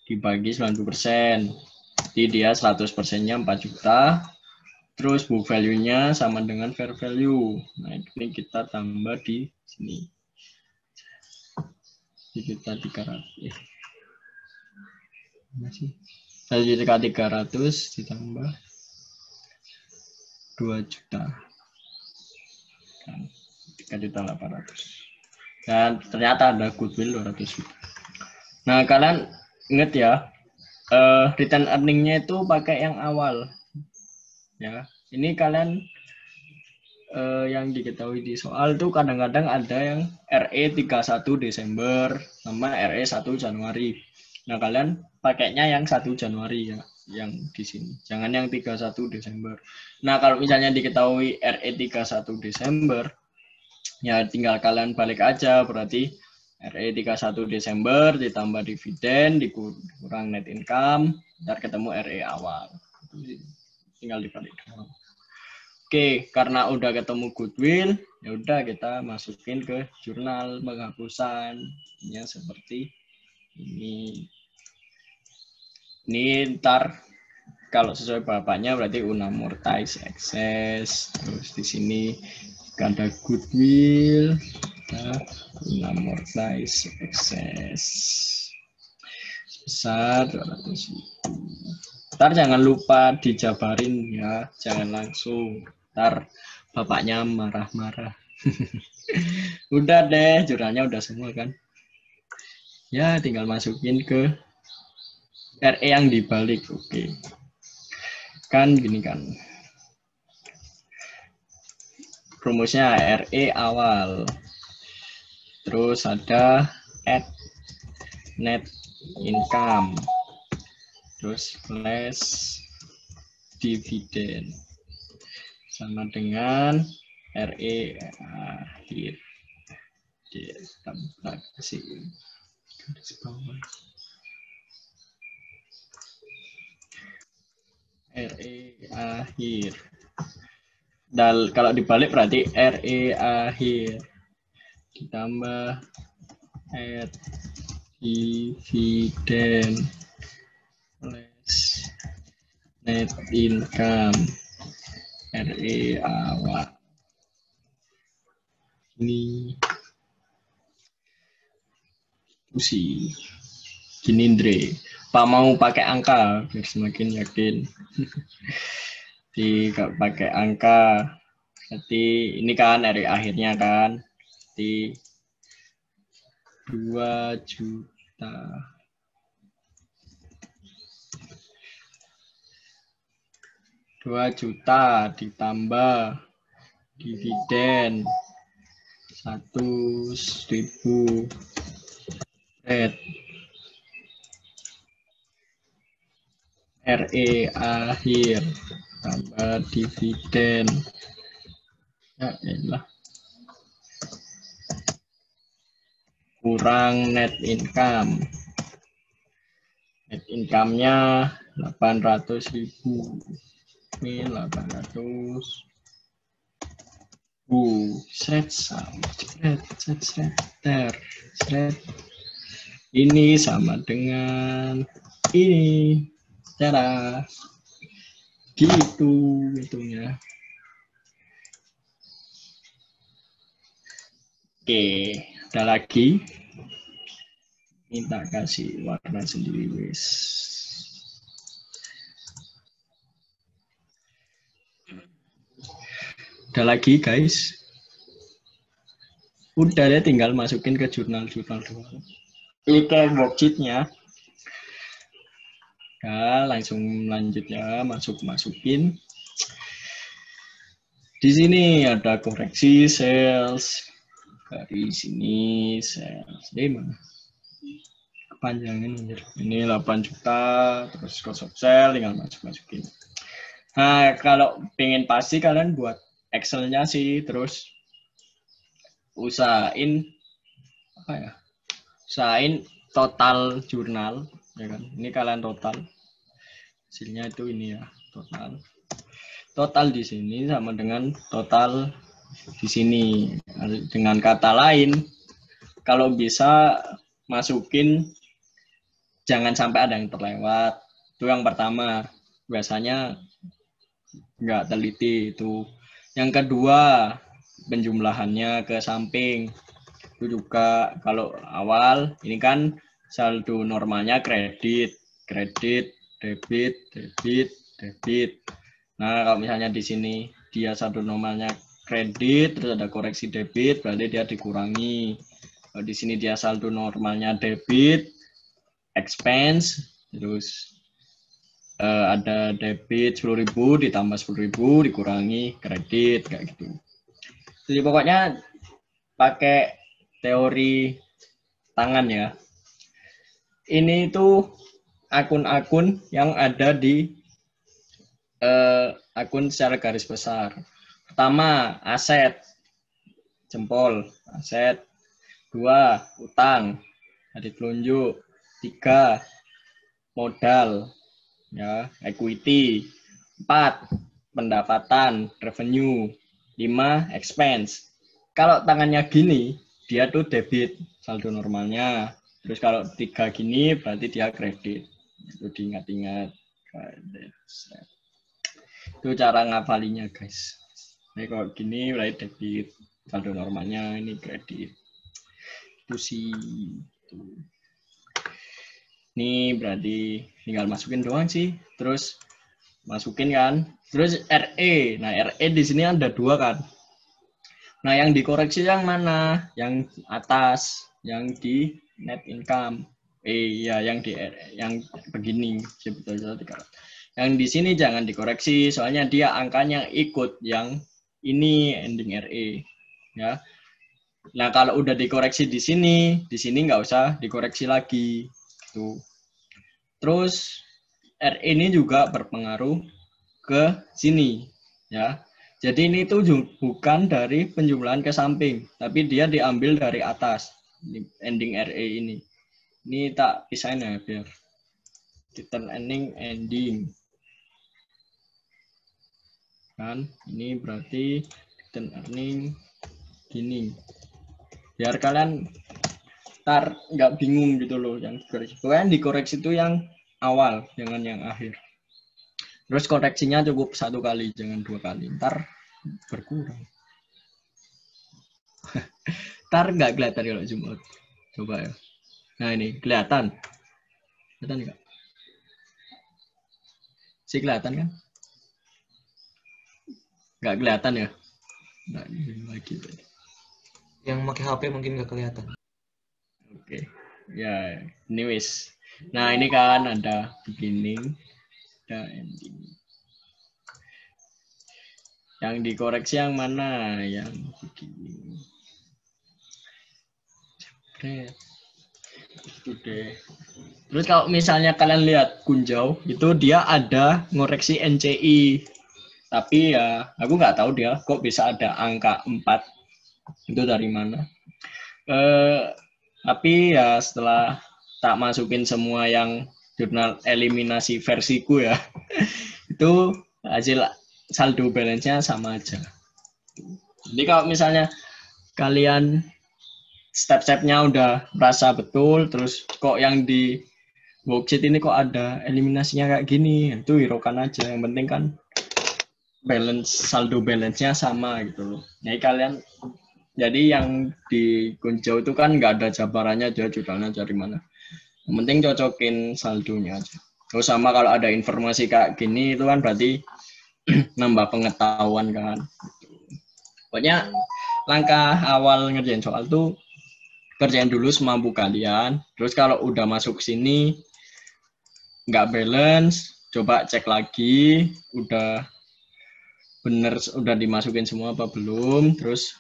Speaker 1: Dibagi 90%. Jadi dia 100%-nya 4 juta. Terus book value-nya sama dengan fair value. Nah, ini kita tambah di sini. 1.300.000. Masih 1.300.000 ditambah 2 juta. 3.800.000. Dan ternyata ada goodwill 200 juta. Nah, kalian ingat ya, return earning-nya itu pakai yang awal. Ya, ini kalian yang diketahui di soal itu kadang-kadang ada yang RE 31 Desember sama RE 1 Januari. Nah, kalian pakainya yang 1 Januari ya, yang di sini. Jangan yang 31 Desember. Nah, kalau misalnya diketahui RE 31 Desember, ya tinggal kalian balik aja, berarti RE 31 Desember ditambah dividen dikurang net income, ntar ketemu RE awal. Tinggal dibalik doang. Oke, karena udah ketemu goodwill, ya udah kita masukin ke jurnal penghapusan. Ya seperti ini. Ini ntar kalau sesuai bapaknya berarti unamortize excess. Terus di sini ada goodwill, unamortize excess. besar 200.000. Ntar jangan lupa dijabarin ya, jangan langsung. Ntar bapaknya marah-marah. Udah deh, jurnalnya udah semua kan. Ya, tinggal masukin ke RE yang dibalik. Oke. Kan gini kan. Rumusnya RE awal. Terus ada add net income. Terus plus dividen. Sama dengan RE akhir. Tambah kasih garis bawah. RE akhir. Dan kalau dibalik berarti RE akhir ditambah add dividen plus net income RE awal. Ini sih gini Andre, Pak mau pakai angka biar semakin yakin. Di pakai angka berarti ini kan RE akhirnya kan di 2 juta. 2 juta ditambah dividen 100.000 RE akhir tambah dividen ya elah kurang net income. Net income-nya 800.000. Ini 800. Ini sama dengan ini. Cara gitu hitungnya. Oke, ada lagi. Minta kasih warna sendiri wis. Ada lagi guys. Udah deh tinggal masukin ke jurnal-jurnal doang. Ini kayak worksheet-nya. Nah, langsung lanjut ya, masukin. Di sini ada koreksi sales. Dari sini sales. Ini mana? Kepanjangan ini 8 juta, terus cost of sale tinggal masukin. Nah, kalau pengen pasti kalian buat Excel-nya sih, terus usahain apa ya? Usahain total jurnal, ya kan? Ini kalian total. Hasilnya itu ini ya, total. Total di sini sama dengan total di sini. Dengan kata lain, kalau bisa masukin jangan sampai ada yang terlewat. Itu yang pertama. Biasanya nggak teliti itu. Yang kedua, penjumlahannya ke samping. Itu juga kalau awal ini kan saldo normalnya kredit, debit. Nah, kalau misalnya di sini dia saldo normalnya kredit, terus ada koreksi debit, berarti dia dikurangi. Kalau di sini dia saldo normalnya debit, expense, terus ada debit 10.000 ditambah 10.000 dikurangi kredit kayak gitu. Jadi pokoknya pakai teori tangan ya. Ini itu akun-akun yang ada di akun secara garis besar. Pertama, aset, jempol, aset. 2, utang, dari telunjuk. 3, modal, ya, equity. 4, pendapatan, revenue. 5, expense. Kalau tangannya gini, dia tuh debit, saldo normalnya. Terus kalau 3 gini, berarti dia kredit. Itu diingat-ingat. Itu cara ngafalinya, guys. Ini kalau gini, berarti debit. Saldo normalnya, ini kredit. Itu sih. Ini berarti tinggal masukin doang sih. Terus masukin kan. Terus RE. Nah, RE di sini ada 2 kan. Nah, yang dikoreksi yang mana? Yang atas, yang di net income. Iya, yang begini sebetulnya. Yang di sini jangan dikoreksi, soalnya dia angkanya ikut yang ini ending RE. Ya. Nah, kalau udah dikoreksi di sini nggak usah dikoreksi lagi. Tuh. Terus RE ini juga berpengaruh ke sini, ya. Jadi ini tuh bukan dari penjumlahan ke samping, tapi dia diambil dari atas, ending RE ini. Ini tak pisahin ya biar return ending. Kan, ini berarti return earning gini. Biar kalian ntar nggak bingung gitu loh yang dikoreksi. Pokoknya dikoreksi itu yang awal, jangan yang akhir. Terus koreksinya cukup 1 kali, jangan 2 kali. Ntar berkurang. Ntar nggak kelihatan kalau zoom out. Coba ya. Nah ini kelihatan. Kelihatan nggak? Sih kelihatan kan? Nggak kelihatan ya? Nah, ini lagi.
Speaker 3: Yang pakai HP mungkin nggak kelihatan.
Speaker 1: Oke. Ya, ini wis. Nah ini kan ada beginning, ada ending. Yang dikoreksi yang mana? Yang beginning. Itu deh. Terus kalau misalnya kalian lihat Kunjau, itu dia ada ngoreksi NCI. Tapi ya, aku nggak tahu dia kok bisa ada angka 4. Itu dari mana. Tapi ya setelah tak masukin semua yang jurnal eliminasi versiku ya, itu hasil saldo balance-nya sama aja. Jadi kalau misalnya kalian step-stepnya udah merasa betul, terus kok yang di worksheet ini kok ada eliminasinya kayak gini, itu hiraukan aja. Yang penting kan saldo balance-nya sama gitu loh. Jadi yang di Kunjau itu kan nggak ada jabarannya, dia jurnalnya dari mana. Yang penting cocokin saldonya aja. Terus sama kalau ada informasi kayak gini itu kan berarti nambah pengetahuan kan. Pokoknya langkah awal ngerjain soal tuh kerjain dulu semampu kalian. Terus kalau udah masuk sini nggak balance, coba cek lagi udah bener, udah dimasukin semua apa belum. Terus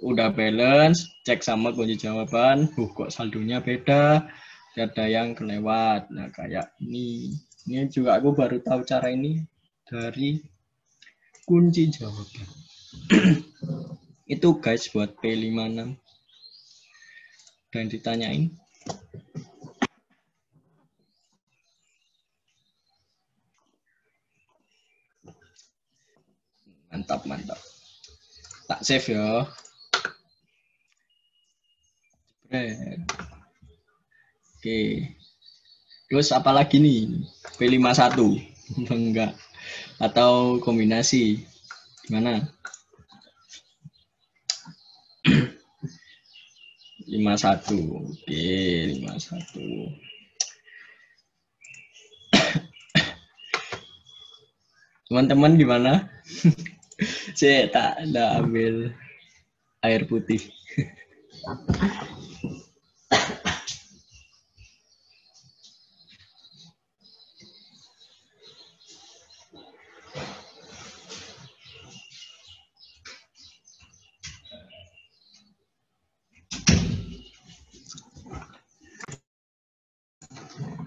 Speaker 1: udah balance, cek sama kunci jawaban. Kok saldonya beda, ada yang kelewat. Nah kayak ini juga aku baru tahu cara ini dari kunci jawaban. Itu guys buat P56 dan ditanyain. Mantap. Tak save ya. Oke. Terus apa lagi nih? P51. Enggak. Atau kombinasi. Gimana? 51. Oke, 51. Teman-teman gimana? Saya tak ada ambil air putih.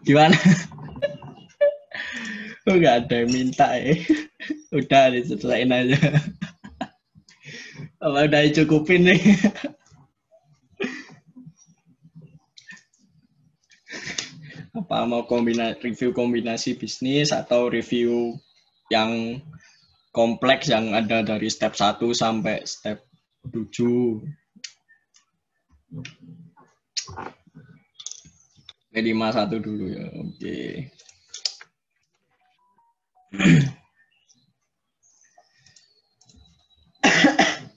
Speaker 1: Gimana? Oh, nggak ada yang minta ya. Udah diselesaiin aja. Apa udah dicukupin nih? Apa mau review kombinasi bisnis atau review yang kompleks yang ada dari step 1 sampai step 7? P51 dulu ya. Oke.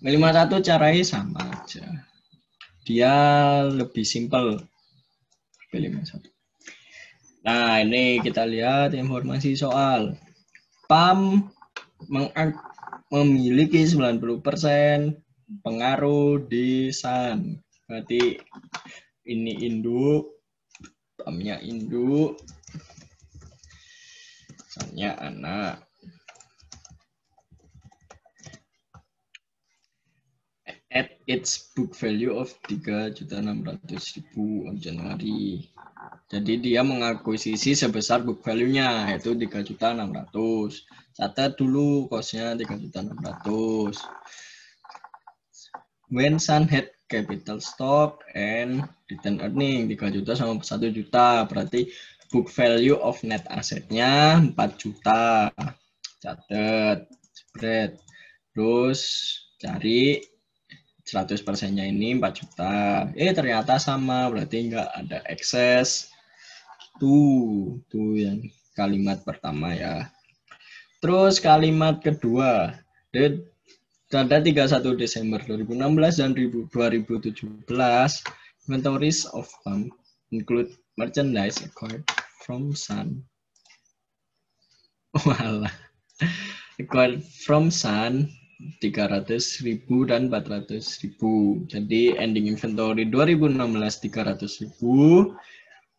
Speaker 1: P51 caranya sama aja. Dia lebih simpel. P51. Nah, ini kita lihat informasi soal PAM memiliki 90% pengaruh di SAN. Berarti ini induk, PAM-nya induk, SAN-nya anak. At its book value of 3.600.000 on Januari. Jadi dia mengakuisisi sebesar book value-nya yaitu 3.600.000. Catat dulu kosnya 3.600.000. When Sun had capital stock and return earning 3 juta sama 1 juta, berarti book value of net assetnya 4 juta. Catat, spread. Terus cari 100%-nya ini 4 juta. Ternyata sama, berarti nggak ada excess. Tuh yang kalimat pertama ya. Terus kalimat kedua, pada 31 Desember 2016 dan 2017, inventories of PAM include merchandise acquired from Sun. Acquired from Sun 300.000 dan 400.000. Jadi ending inventory 2016 300.000,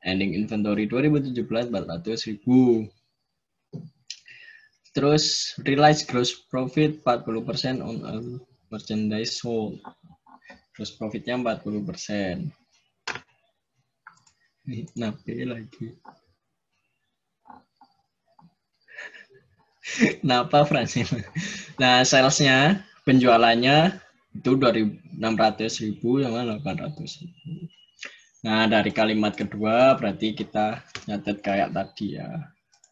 Speaker 1: ending inventory 2017 400.000. Terus realized gross profit 40% on all merchandise sold. Gross profitnya 40%. Nape lagi. Kenapa Francine? Nah, salesnya, penjualannya itu 600.000 sama 800.000. Nah, dari kalimat kedua berarti kita nyatet kayak tadi ya.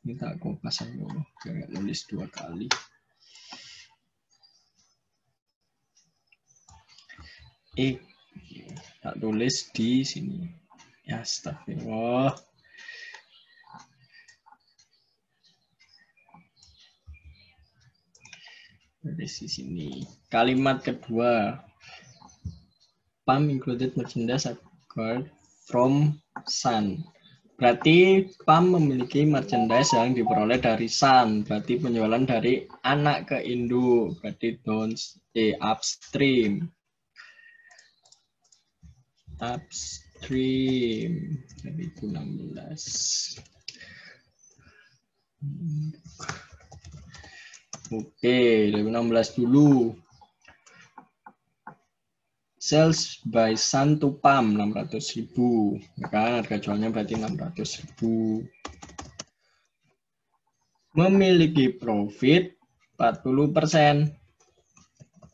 Speaker 1: Ini tak kopas aja, jangan nulis 2 kali. Tak tulis di sini. Ya, astagfirullah. Dari sini. Kalimat kedua. PAM included merchandise acquired from Sun. Berarti PAM memiliki merchandise yang diperoleh dari Sun. Berarti penjualan dari anak ke induk. Berarti upstream. Upstream 2016. Oke, 2016 dulu. Sales by Sun to PAM 600.000. Ya kan, harga jualnya berarti 600.000. Memiliki profit 40%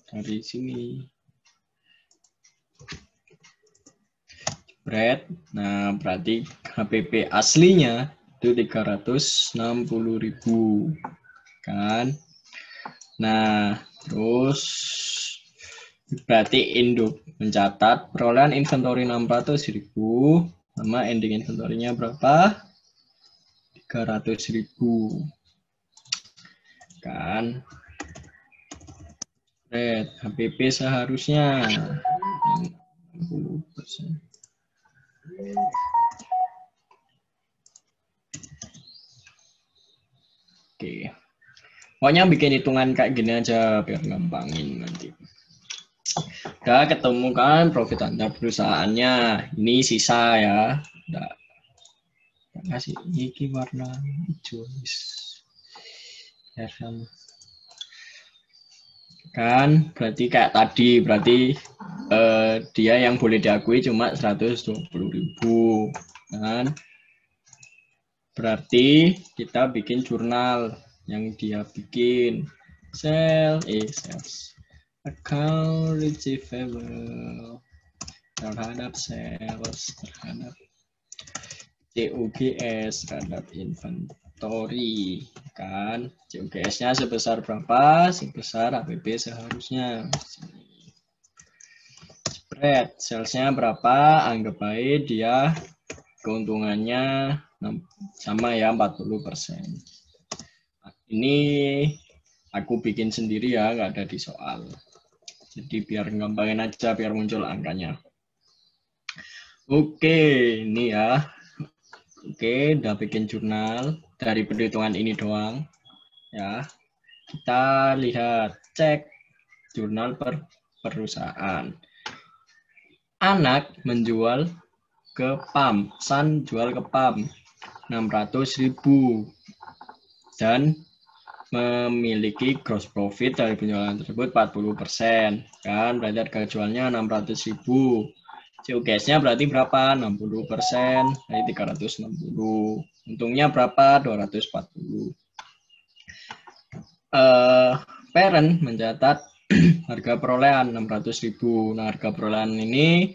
Speaker 1: dari sini. Spread. Nah, berarti HPP aslinya itu 360.000. Kan? Nah, terus berarti induk mencatat perolehan inventory 600.000 sama ending inventory-nya berapa? 300.000. Kan? Red, HPP seharusnya 60%. Oke. Pokoknya bikin hitungan kayak gini aja biar gampangin nanti. Udah ketemu kan profit Anda perusahaannya. Ini sisa ya. Udah kasih ini warna hijau. Kan berarti kayak tadi, berarti dia yang boleh diakui cuma 120.000 kan. Berarti kita bikin jurnal yang dia bikin. Sales account receivable terhadap sales, terhadap COGS, terhadap inventory kan. COGS-nya sebesar berapa? Sebesar HPP seharusnya. Spread sales-nya berapa? Anggap aja dia keuntungannya sama ya 40%. Ini aku bikin sendiri ya, nggak ada di soal. Jadi biar gampangin aja, biar muncul angkanya. Oke, ini ya Oke, udah bikin jurnal dari perhitungan ini doang. Ya, kita lihat, cek jurnal perusahaan. Anak menjual ke PAM, San jual ke PAM 600.000 dan memiliki gross profit dari penjualan tersebut 40%. Kan berarti harga jualnya 600.000. COGS-nya berarti berapa? 60%, berarti 360. Untungnya berapa? 240. Parent mencatat harga perolehan 600.000. Nah, harga perolehan ini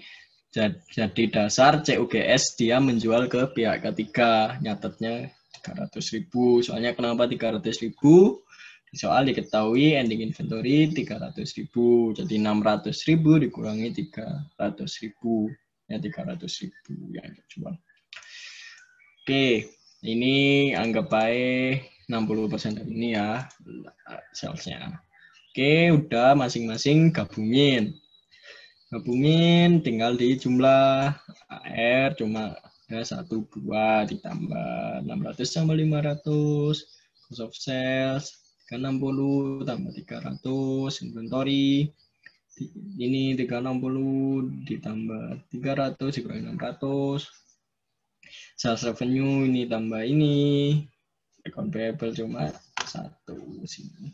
Speaker 1: jadi dasar COGS dia menjual ke pihak ketiga. Nyatetnya 300.000. Soalnya kenapa 300.000? Soal diketahui ending inventory 300.000. Jadi 600.000 dikurangi 300.000. Ya 300.000 yang dijual. Oke, ini anggap baik 60% dari ini ya salesnya. Oke, udah masing-masing gabungin. Gabungin tinggal di jumlah AR cuma ada 1, 2 ditambah 600 tambah 500. Cost of sales 360 tambah 300. Inventory ini 360 ditambah 300 dikurangi 600. Sales revenue ini tambah ini. Account payable cuma 1 sini.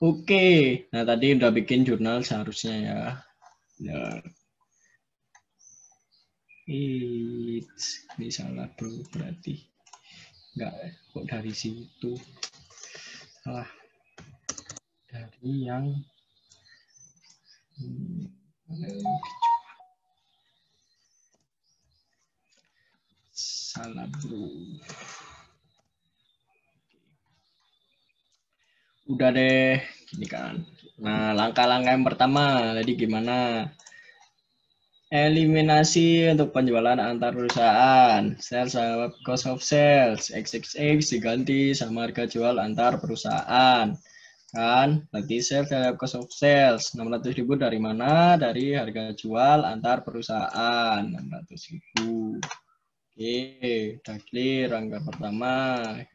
Speaker 1: Oke, nah tadi udah bikin jurnal seharusnya ya. Ya. Ini salah bro berarti. Enggak, kok dari situ. Salah. Dari yang salah bro. Udah deh, gini kan. Nah, langkah-langkah yang pertama tadi gimana? Eliminasi untuk penjualan antar perusahaan. Sales sama cost of sales. XXX diganti sama harga jual antar perusahaan. Kan? Berarti sales sama cost of sales. 600.000 dari mana? Dari harga jual antar perusahaan. 600.000. Oke, udah clear angka pertama.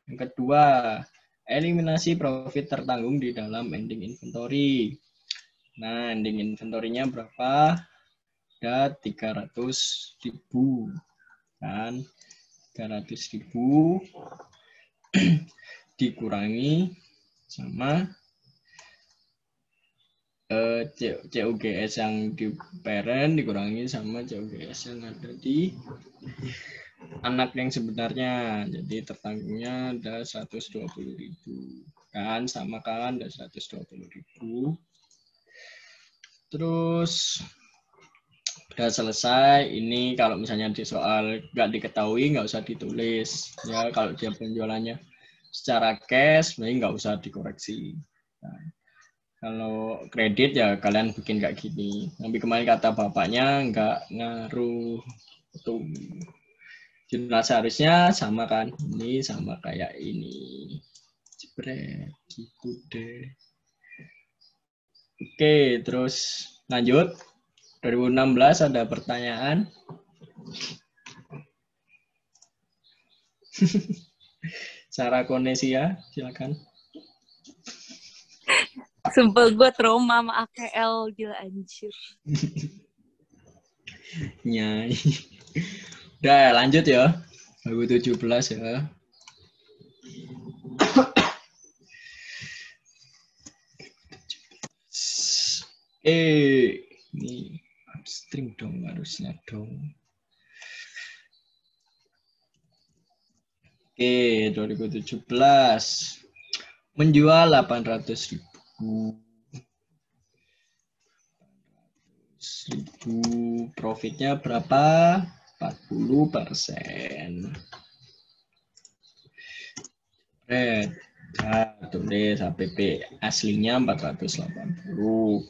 Speaker 1: Yang kedua, eliminasi profit tertanggung di dalam ending inventory. Nah, ending inventory-nya berapa? Ada 300.000 kan, 300.000 dikurangi sama COGS yang di parent dikurangi sama COGS yang ada di anak yang sebenarnya. Jadi tertanggungnya ada 120.000 kan, sama kan, ada 120.000. Terus udah selesai. Ini kalau misalnya di soal nggak diketahui nggak usah ditulis ya. Kalau dia penjualannya secara cash berarti nggak usah dikoreksi. Nah, kalau kredit ya kalian bikin kayak gini. Tapi kemarin kata bapaknya nggak ngaruh tuh. Jumlah seharusnya sama kan, ini sama kayak ini. Jebret gitu deh. Oke, terus lanjut. 2016 ada pertanyaan. Sarah Konesia, silakan.
Speaker 4: Sumpah gue trauma sama AKL, gila anjir.
Speaker 1: Nyai. Udah lanjut ya. 2017 ya. Ini upstream dong harusnya dong. Oke, 2017 menjual 800.000. Profitnya berapa? 40%. Red. Nah, tulis HPP aslinya 480.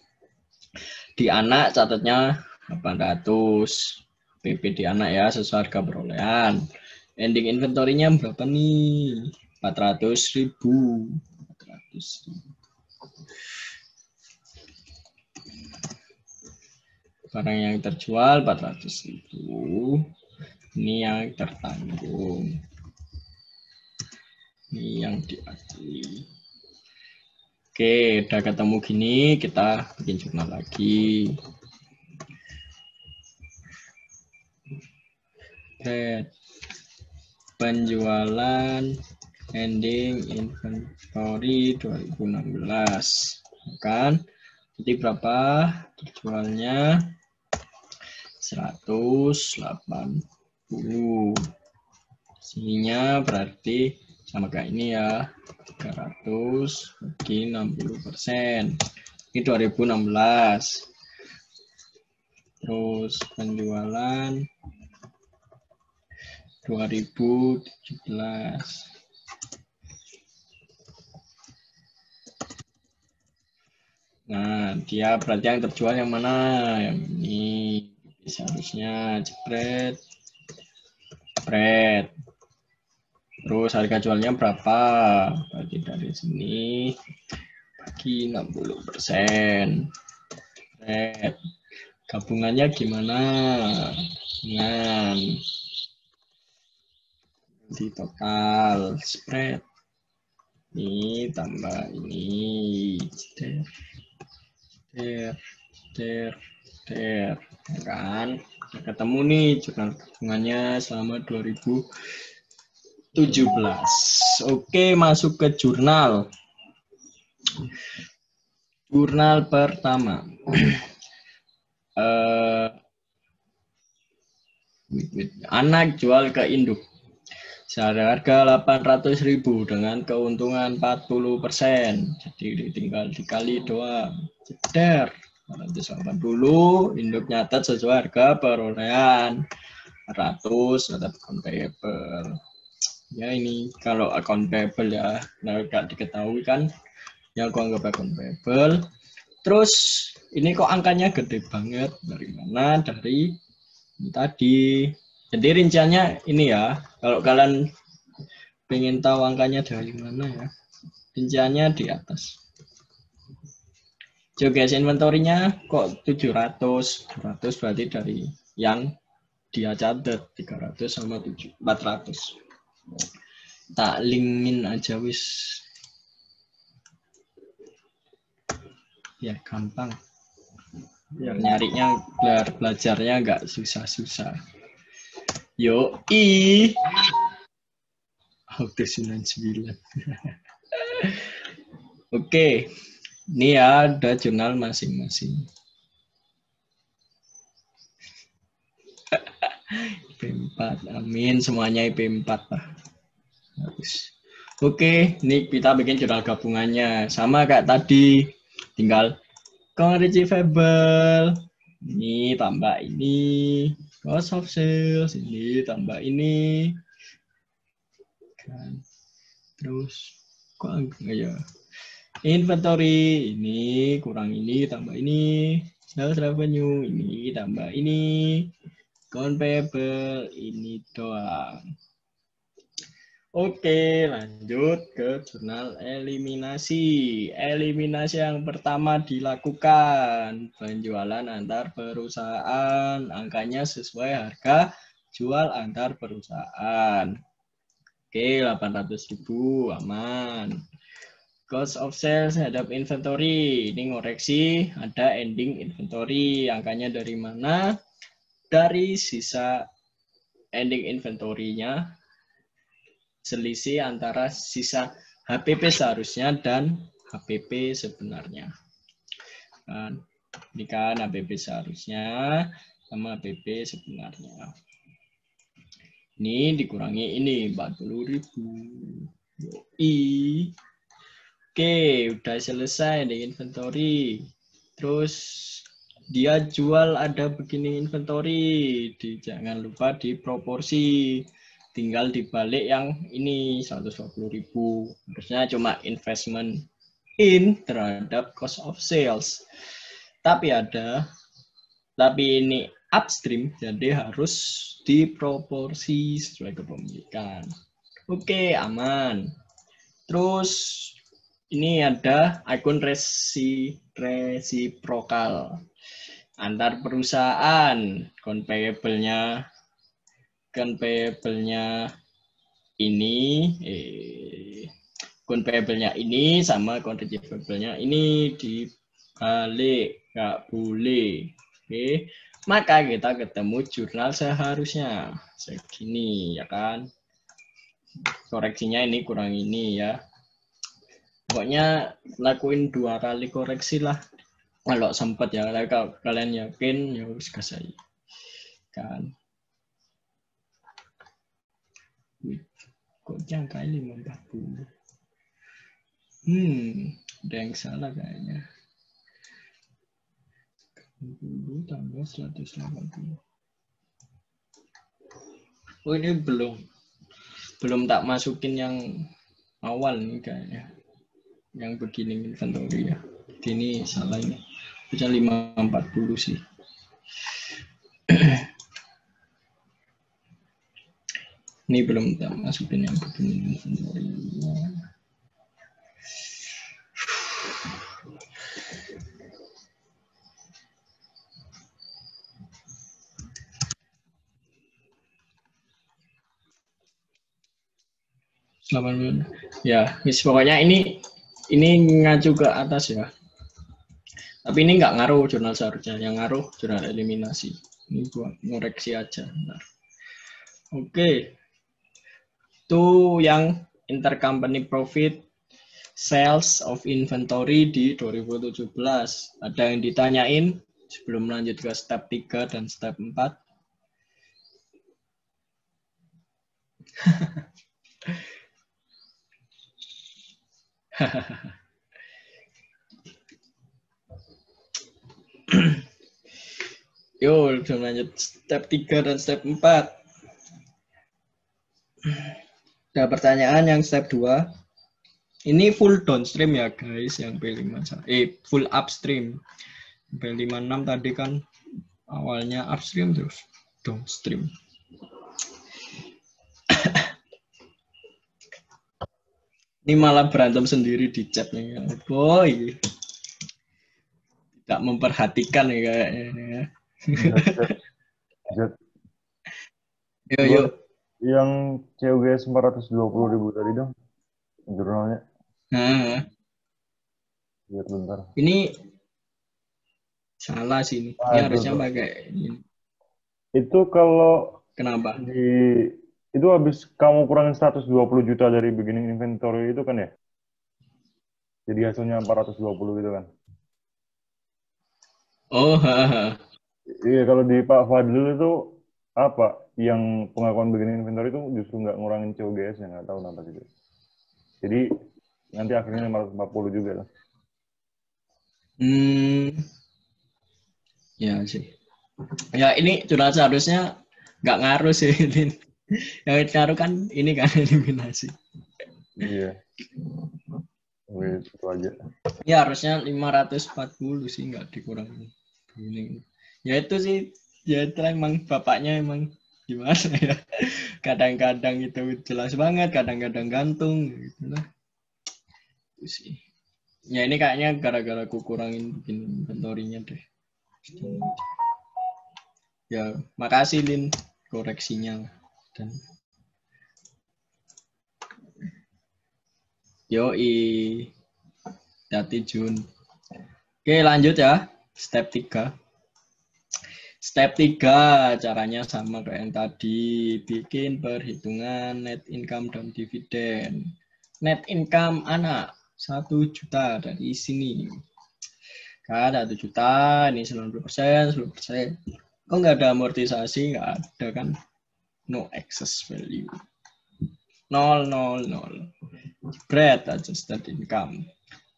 Speaker 1: Di anak catatnya 800. PP di anak ya sesuai harga perolehan. Ending inventory-nya berapa nih? 400.000. 400.000. Barang yang terjual 400.000. Ini yang tertanggung. Ini yang diakui. Oke, udah ketemu gini, kita bikin jurnal lagi. Penjualan ending inventory 2016. Kan? Jadi berapa terjualnya? 180. Sininya berarti sama kayak ini ya. 300 bagi 60%. Ini 2016. Terus penjualan 2017. Nah, dia berarti yang terjual yang mana? Yang ini. Seharusnya jepret. Jepret. Terus harga jualnya berapa? Berarti dari sini bagi 60%. Jepret. Gabungannya gimana? Dengan di total spread. Ini tambah ini. Kan nah, ketemu nih jurnal gabungannya selama 2017. Oke, masuk ke jurnal pertama. Anak jual ke induk seharga 800.000 dengan keuntungan 40%. Jadi tinggal dikali doang. Ceder. 480 dulu, induk nyatet sesuai harga perolehan 100 tetap account payable. Ya ini kalau account payable ya, nggak diketahui kan, ya aku anggap account payable. Terus ini kok angkanya gede banget, dari mana? Dari ini tadi. Jadi rinciannya ini ya, kalau kalian pengen tahu angkanya dari mana ya, rinciannya di atas. Guys, inventorinya kok 700 berarti dari yang dia catat 300 sama 400. Tak linkin aja wis. Ya gampang. Biar nyarinya, biar belajarnya nggak susah-susah. Yo Auto 99. Oke. Ini ya ada jurnal masing-masing. IP4, amin semuanya IP4 lah. Harus. Oke, ini kita bikin jurnal gabungannya sama kayak tadi, tinggal receivable. Ini tambah ini, cost of sales ini tambah ini. Kan. Terus kok enggak ya? Inventory ini kurang ini tambah ini, sales revenue ini tambah ini, account payable ini doang. Oke, lanjut ke jurnal eliminasi. Eliminasi yang pertama dilakukan penjualan antar perusahaan, angkanya sesuai harga jual antar perusahaan. Oke, 800.000 aman. Cost of sales terhadap inventory. Ini ngoreksi, ada ending inventory. Angkanya dari mana? Dari sisa ending inventory-nya. Selisih antara sisa HPP seharusnya dan HPP sebenarnya. Ini kan HPP seharusnya sama HPP sebenarnya. Ini dikurangi ini 40.000. Yoi. Oke, udah selesai di inventory. Terus dia jual ada begini inventory. Jangan lupa di proporsi. Tinggal dibalik yang ini 120.000. Harusnya cuma investment in terhadap cost of sales. Tapi ini upstream, jadi harus diproporsi sesuai kepemilikan. Oke, aman. Terus ini ada akun resiprokal antar perusahaan, account payable-nya account payable-nya ini, account payable-nya ini sama account receivable-nya ini dibalik, nggak boleh. Oke, maka kita ketemu jurnal seharusnya segini, ya kan? Koreksinya ini kurang ini ya. Pokoknya lakuin 2 kali koreksi lah. Kalau sempat ya, kalau kalian yakin ya harus kasih kan. Kok jangka 540? Ada yang salah kayaknya. 10 tambah 180. Oh, ini belum tak masukin yang awal nih kayaknya. Yang begini inventory ya. Ini salah ini. Bisa 540 sih. Ini belum tak masukin yang begini inventory. Ya, pokoknya ini ngacu ke atas ya. Tapi ini nggak ngaruh jurnal seharusnya, yang ngaruh jurnal eliminasi. Ini buat ngoreksi aja. Bentar. Oke. Itu yang intercompany profit sales of inventory di 2017. Ada yang ditanyain sebelum lanjut ke step 3 dan step 4? Yo, udah lanjut step 3 dan step 4. Ada pertanyaan yang step 2. Ini full downstream ya guys, yang P5. Full upstream. P56 tadi kan awalnya upstream terus downstream. Ini malah berantem sendiri di chatnya. Boy. Tidak memperhatikan ya kayaknya. Yo.
Speaker 2: Yang COGS 420.000 tadi dong, jurnalnya. Lihat bentar.
Speaker 1: Ini salah sih ini. Ini harusnya pakai ini.
Speaker 2: Itu kalau
Speaker 1: kenapa?
Speaker 2: Itu habis kamu kurangin 120 juta dari beginning inventory itu kan ya? Jadi hasilnya 420 gitu kan?
Speaker 1: Oh,
Speaker 2: Iya, kalau di Pak Fadil itu apa? Yang pengakuan beginning inventory itu justru nggak ngurangin COGS-nya, nggak tahu kenapa gitu. Jadi nanti akhirnya 540 juga lah.
Speaker 1: Ya sih. Ya ini jurnal seharusnya nggak ngaruh sih. Yang ngaruh kan ini kan eliminasi.
Speaker 2: Iya. Itu aja.
Speaker 1: Ya harusnya 540 sih, nggak dikurangin. Ya itu sih, ya itu emang bapaknya emang gimana ya. Kadang-kadang itu jelas banget, kadang-kadang gantung gitu lah. Itu sih. Ya ini kayaknya gara-gara aku kurangin bikin inventory-nya deh. Ya, makasih Lin koreksinya. Dan yoi. Hati Jun. Oke, lanjut ya. Step 3. Step 3 caranya sama kayak yang tadi, bikin perhitungan net income dan dividen. Net income anak 1 juta dari sini. Kan 1 juta, ini 90%, 10%. Kok nggak ada amortisasi? Nggak ada kan? No excess value. 0, 0, 0. Bread adjusted income.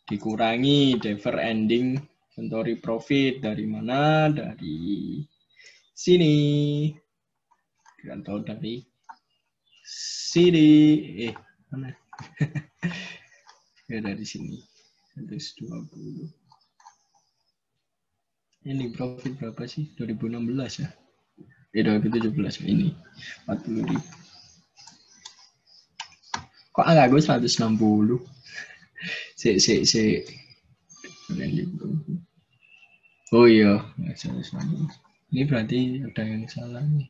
Speaker 1: Dikurangi defer ending inventory profit dari mana? Dari sini. Atau dari sini. Mana? Ya dari sini. 120. Ini profit berapa sih? 2016 ya? 2017 ini. 40.000. Kok enggak gue 160? Si. Oh iya, 160. Ini berarti ada yang salah nih.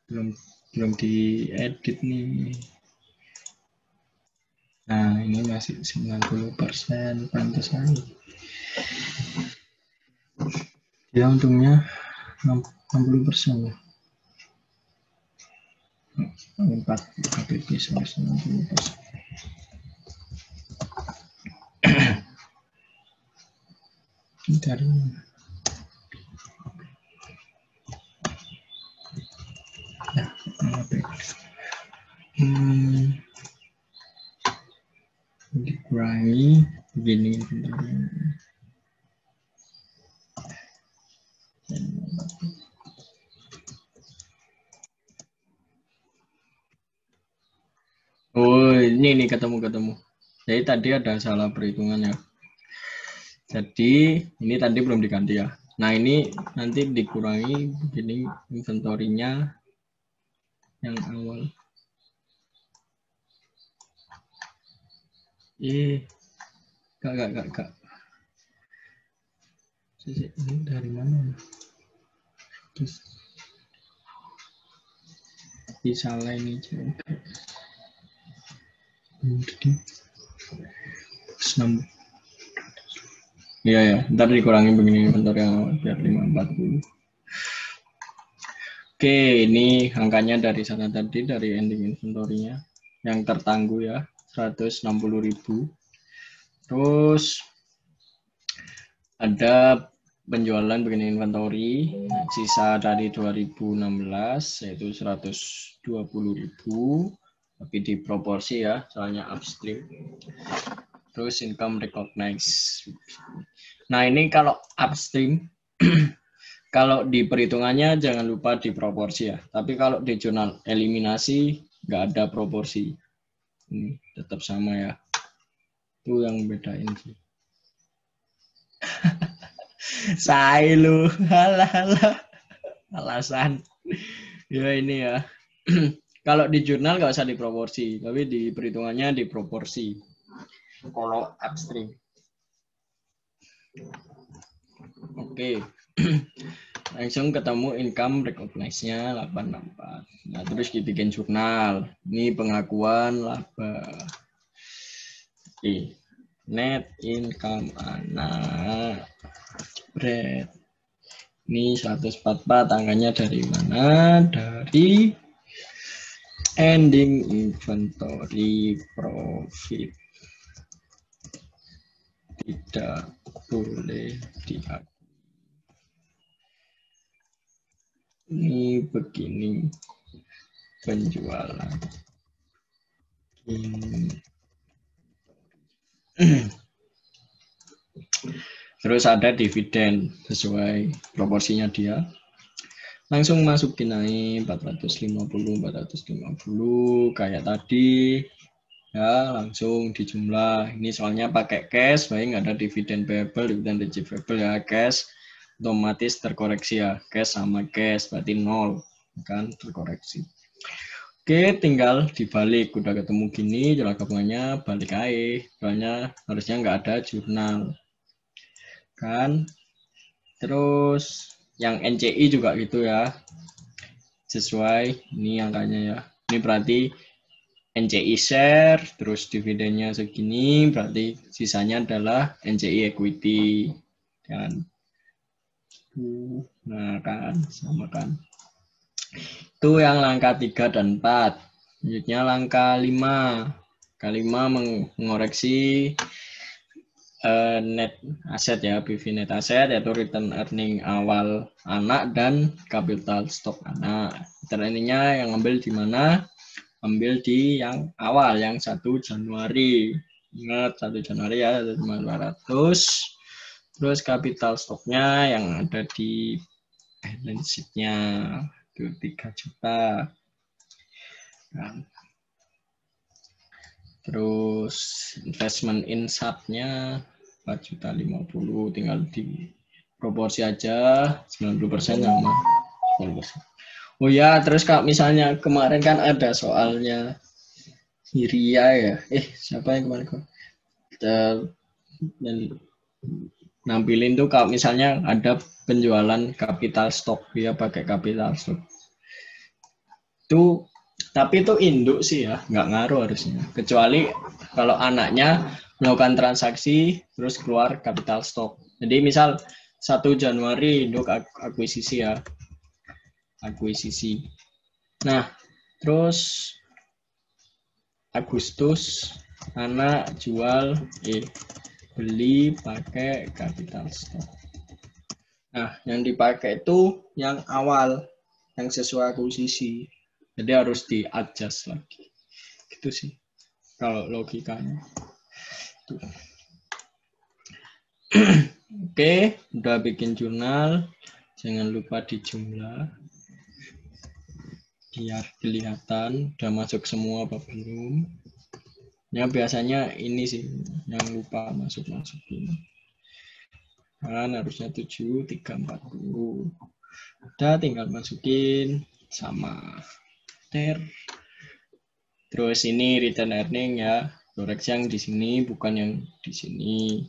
Speaker 1: belum diedit nih. Nah, ini masih 90%, pantas aja. Dia untungnya 60%. 4 KPP 160%. Dari mana? Nah, dikurangi begini bentuknya. Oh, ini ketemu. Jadi tadi ada salah perhitungan ya. Jadi ini tadi belum diganti ya. Nah, ini nanti dikurangi begini inventory-nya yang awal. Kak. Ini dari mana? Terus salah ini juga. Iya, ntar dikurangi begini inventory yang awal biar 540. Oke, ini angkanya dari sana tadi, dari ending inventory-nya yang tertangguh ya, 160.000. Terus ada penjualan begini inventory, sisa dari 2016 yaitu 120.000, tapi di proporsi ya, soalnya upstream. Terus income recognized. Nah, ini kalau upstream, kalau di perhitungannya jangan lupa di proporsi ya. Tapi kalau di jurnal eliminasi nggak ada proporsi. Ini tetap sama ya. Itu yang bedain sih. Say lu, halah. Alasan. Ya ini ya. Kalau di jurnal nggak usah di proporsi, tapi di perhitungannya di proporsi. Kalau upstream. Oke. Langsung ketemu income recognize-nya 864. Nah, terus dibikin jurnal. Ini pengakuan laba. Oke. Net income anak. Bread. Ini 144, angkanya dari mana? Dari ending inventory profit. Tidak boleh diakui. Ini begini penjualan. Terus ada dividen sesuai proporsinya dia. Langsung masukin aja 450 kayak tadi. Ya, langsung dijumlah. Ini soalnya pakai cash, baik nggak ada dividen payable, dividen receivable ya, cash otomatis terkoreksi ya, cash sama cash berarti 0 kan, terkoreksi. Oke, tinggal dibalik, udah ketemu gini jumlah gabungannya, balik aja, soalnya harusnya nggak ada jurnal kan. Terus yang NCI juga gitu ya, sesuai ini angkanya ya. Ini berarti NCI share, terus dividennya segini, berarti sisanya adalah NCI equity kan. Nah kan, sama kan. Itu yang langkah 3 dan 4. Selanjutnya langkah 5. Langkah 5 mengoreksi net aset ya, PV net aset, yaitu return earning awal anak dan capital stock anak. Return earningnya yang ambil di mana? Ambil di yang awal, yang 1 Januari. Ingat 1 Januari ya, 500. Terus capital stocknya yang ada di balance sheet-nya itu 3 juta. Nah, terus investment in sub-nya 4.050.000, tinggal di proporsi aja 90% sama 10%. Oh ya, terus kalau misalnya kemarin kan ada soalnya Hiria ya. Siapa yang kemarin dan nampilin tuh kalau misalnya ada penjualan capital stock, dia pakai capital stock. Itu tapi itu induk sih ya, nggak ngaruh harusnya. Kecuali kalau anaknya melakukan transaksi terus keluar capital stock. Jadi misal 1 Januari induk akuisisi ya. Akuisisi. Nah, terus Agustus anak jual beli pakai capital stock. Nah, yang dipakai itu yang awal, yang sesuai akuisisi. Jadi harus di-adjust lagi. Gitu sih. Kalau logikanya. Tuh. Oke, udah bikin jurnal. Jangan lupa dijumlah. Biar kelihatan udah masuk semua apa belum. Ya biasanya ini sih yang lupa masukin. Kan harusnya 7, 3, 40. Udah tinggal masukin sama. Terus ini return earning ya, koreksi yang di sini bukan yang di sini.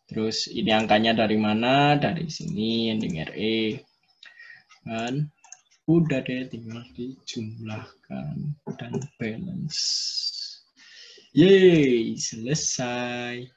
Speaker 1: Terus ini angkanya dari mana? Dari sini ending RE. Kan udah deh tinggal dijumlahkan dan balance. Yeay, selesai.